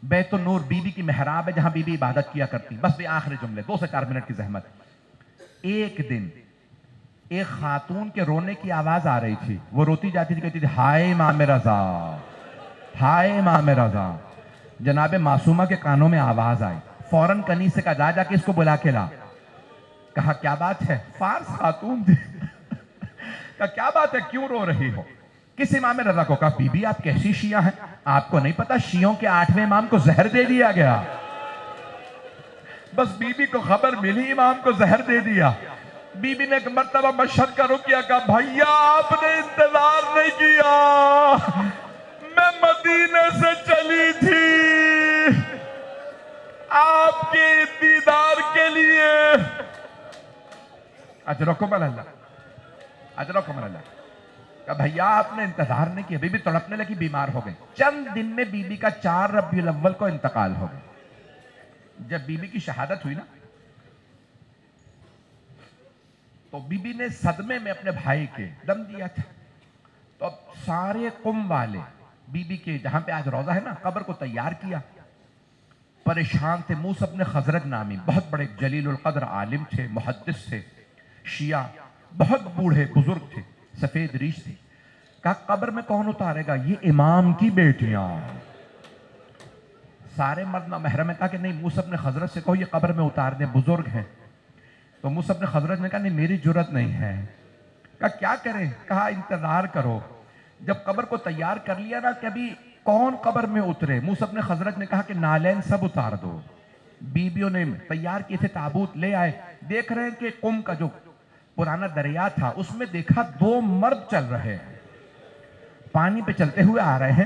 بیت النور بی بی کی محراب ہے جہاں بی بی عبادت کیا کرتی. بس بھی آخری جملے، 2 سے 4 منٹ کی زحمت. ایک دن ایک خاتون کے رونے کی آواز آ رہی تھی. وہ روتی جاتی تھی، کہتی تھی ہائے امام رضا، ہائے امام رضا. جناب معصومہ کے کانوں میں آواز آئی. فوراً کنیز سے کہا جا کے اس کو بلا کے لا. کہا کیا بات ہے؟ فارس خاتون تھی. کہا کیا بات ہے، کیوں رو رہی ہو؟ کس امام رضا کو؟ کہا بی بی آپ کیسی شیعہ ہیں؟ آپ کو نہیں پتا شیعوں کے 8ویں امام کو زہر دے دیا گیا. بس بی بی کو خبر ملی، امام کو زہر دے دیا. بی بی نے ایک مرتبہ مشہد کا رخ کیا، کہا بھیا آپ نے انتظار نہیں کیا، میں مدینے سے چلی تھی آپ کے دیدار کے لیے. اجرکم اللہ، اجرکم اللہ. کہا بھیا آپ نے انتظار نہیں کیا. بی بی تڑپنے لگی، بیمار ہو گئی. چند دن میں بی بی کا 4 ربیع الاول کو انتقال ہو گیا. جب بی بی کی شہادت ہوئی نا، تو بی بی نے صدمے میں اپنے بھائی کے دم دیا تھا. تو اب سارے قم والے بی بی کے جہاں پہ آج روضہ ہے نا، قبر کو تیار کیا. پریشان تھے. موسیٰ بن خزرج نامی بہت بڑے جلیل القدر عالم تھے، محدث تھے، شیعہ، بہت بوڑھے بزرگ تھے، سفید ریش تھے. کہا قبر میں کون اتارے گا؟ یہ امام کی بیٹیاں. سارے مرد محرم کہا کہ نہیں، موسیٰ بن خزرج سے کہو یہ قبر میں اتار دیں، بزرگ ہیں. تو موسیٰ بن خزرج نے کہا نہیں میری جرت نہیں ہے. کہا کیا کریں؟ کہا انتظار کرو. جب قبر کو تیار کر لیا نا کہ ابھی کون قبر میں اترے، موسیٰ بن خزرج نے کہا کہ نالین سب اتار دو. بیویوں نے تیار کیے تھے، تابوت لے آئے. دیکھ رہے ہیں کہ قم کا جو پرانا دریا تھا اس میں دیکھا 2 مرد چل رہے ہیں، پانی پہ چلتے ہوئے آ رہے ہیں.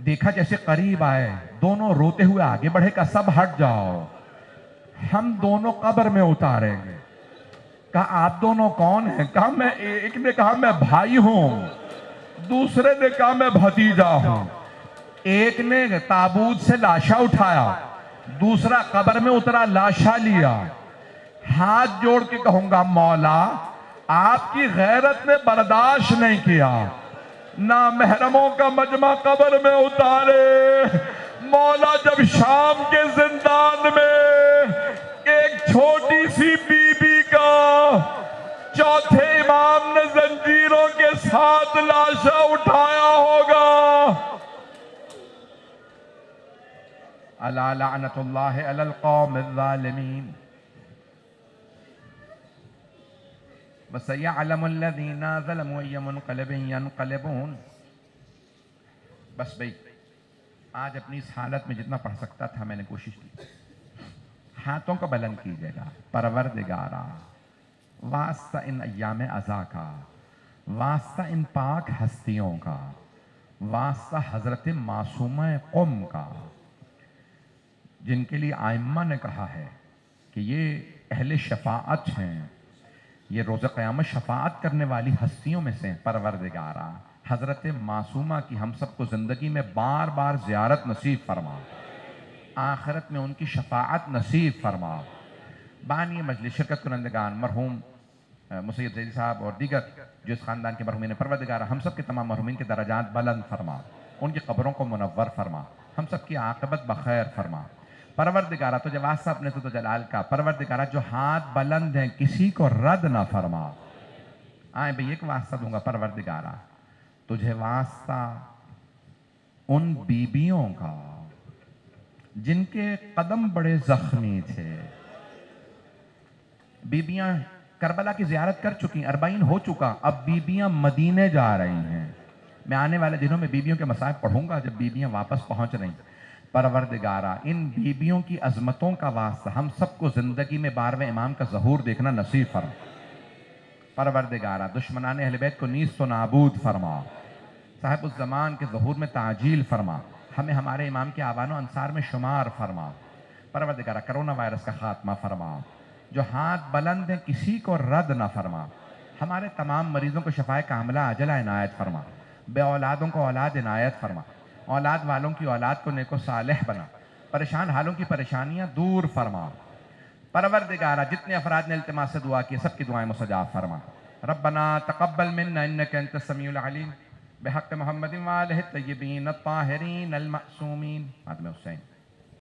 دیکھا جیسے قریب آئے، دونوں روتے ہوئے آگے بڑھے. کہا سب ہٹ جاؤ، ہم دونوں قبر میں اتاریں گے. کہا آپ دونوں کون ہیں؟ کہا میں، ایک نے کہا میں بھائی ہوں، دوسرے نے کہا میں بھتیجا ہوں. ایک نے تابوت سے لاشا اٹھایا، دوسرا قبر میں اترا لاشا لیا. ہاتھ جوڑ کے کہوں گا مولا آپ کی غیرت نے برداشت نہیں کیا، نامحرموں کا مجمع قبر میں اتارے. مولا جب شام کے زندان میں ایک چھوٹی سی بی بی کا 4تھے امام نے زنجیروں کے ساتھ لاشا اٹھایا ہوگا. الا لعنت اللہ علی القوم الظالمین وَسَيَعْلَمُ الَّذِينَ ظَلَمُوا أَيَّ مُنْقَلِبٍ يَنْقَلِبُونَ. بس بھئی آج اپنی اس حالت میں جتنا پڑھ سکتا تھا میں نے کوشش کی. ہاتھوں کو بلند کیجیے گا. پروردگارا واسطہ ان ایام عزا کا، واسطہ ان پاک ہستیوں کا، واسطہ حضرت معصومہ قم کا، جن کے لیے آئمہ نے کہا ہے کہ یہ اہل شفاعت ہیں، یہ روز قیامت شفاعت کرنے والی ہستیوں میں سے. پروردگارا حضرت معصومہ کی ہم سب کو زندگی میں بار بار زیارت نصیب فرما، آخرت میں ان کی شفاعت نصیب فرما. بانی مجلس شرکت کنندگان مرحوم مسید زیدی صاحب اور دیگر جو اس خاندان کے مرحومین، پروردگارا ہم سب کے تمام مرحومین کے درجات بلند فرما، ان کی قبروں کو منور فرما، ہم سب کی عاقبت بخیر فرما. پروردگارا تجھے واسطہ اپنے تو جلال کا، پروردگارا جو ہاتھ بلند ہیں کسی کو رد نہ فرما. آئیں بھئی ایک واسطہ دوں گا. پروردگارا تجھے واسطہ ان بیبیوں کا جن کے قدم بڑے زخمی تھے. بیبیاں کربلا کی زیارت کر چکی، 40 ہو چکا، اب بیبیاں مدینے جا رہی ہیں. میں آنے والے دنوں میں بیبیوں کے مصائب پڑھوں گا جب بیبیاں واپس پہنچ رہی. پروردگارا ان بیبیوں کی عظمتوں کا واسطہ ہم سب کو زندگی میں 12ویں امام کا ظہور دیکھنا نصیب فرما. پروردگارہ دشمنان اہل بیت کو نیست و نابود فرما، صاحب الزمان کے ظہور میں تعجیل فرما، ہمیں ہمارے امام کے آوان و انصار میں شمار فرما، پروردگارہ کرونا وائرس کا خاتمہ فرما، جو ہاتھ بلند ہیں کسی کو رد نہ فرما، ہمارے تمام مریضوں کو شفائے کاملہ عاجلہ عنایت فرما، بے اولادوں کو اولاد عنایت فرما، اولاد والوں کی اولاد کو نیک و صالح بنا، پریشان حالوں کی پریشانیاں دور فرما، پروردگارہ جتنے افراد نے التماس سے دعا کی سب کی دعائیں مستجاب فرما، ربنا تقبل منا انک انت السمیع العلیم بحق محمد وآلہ الطیبین الطاہرین المعصومین. فاطمہ حسین.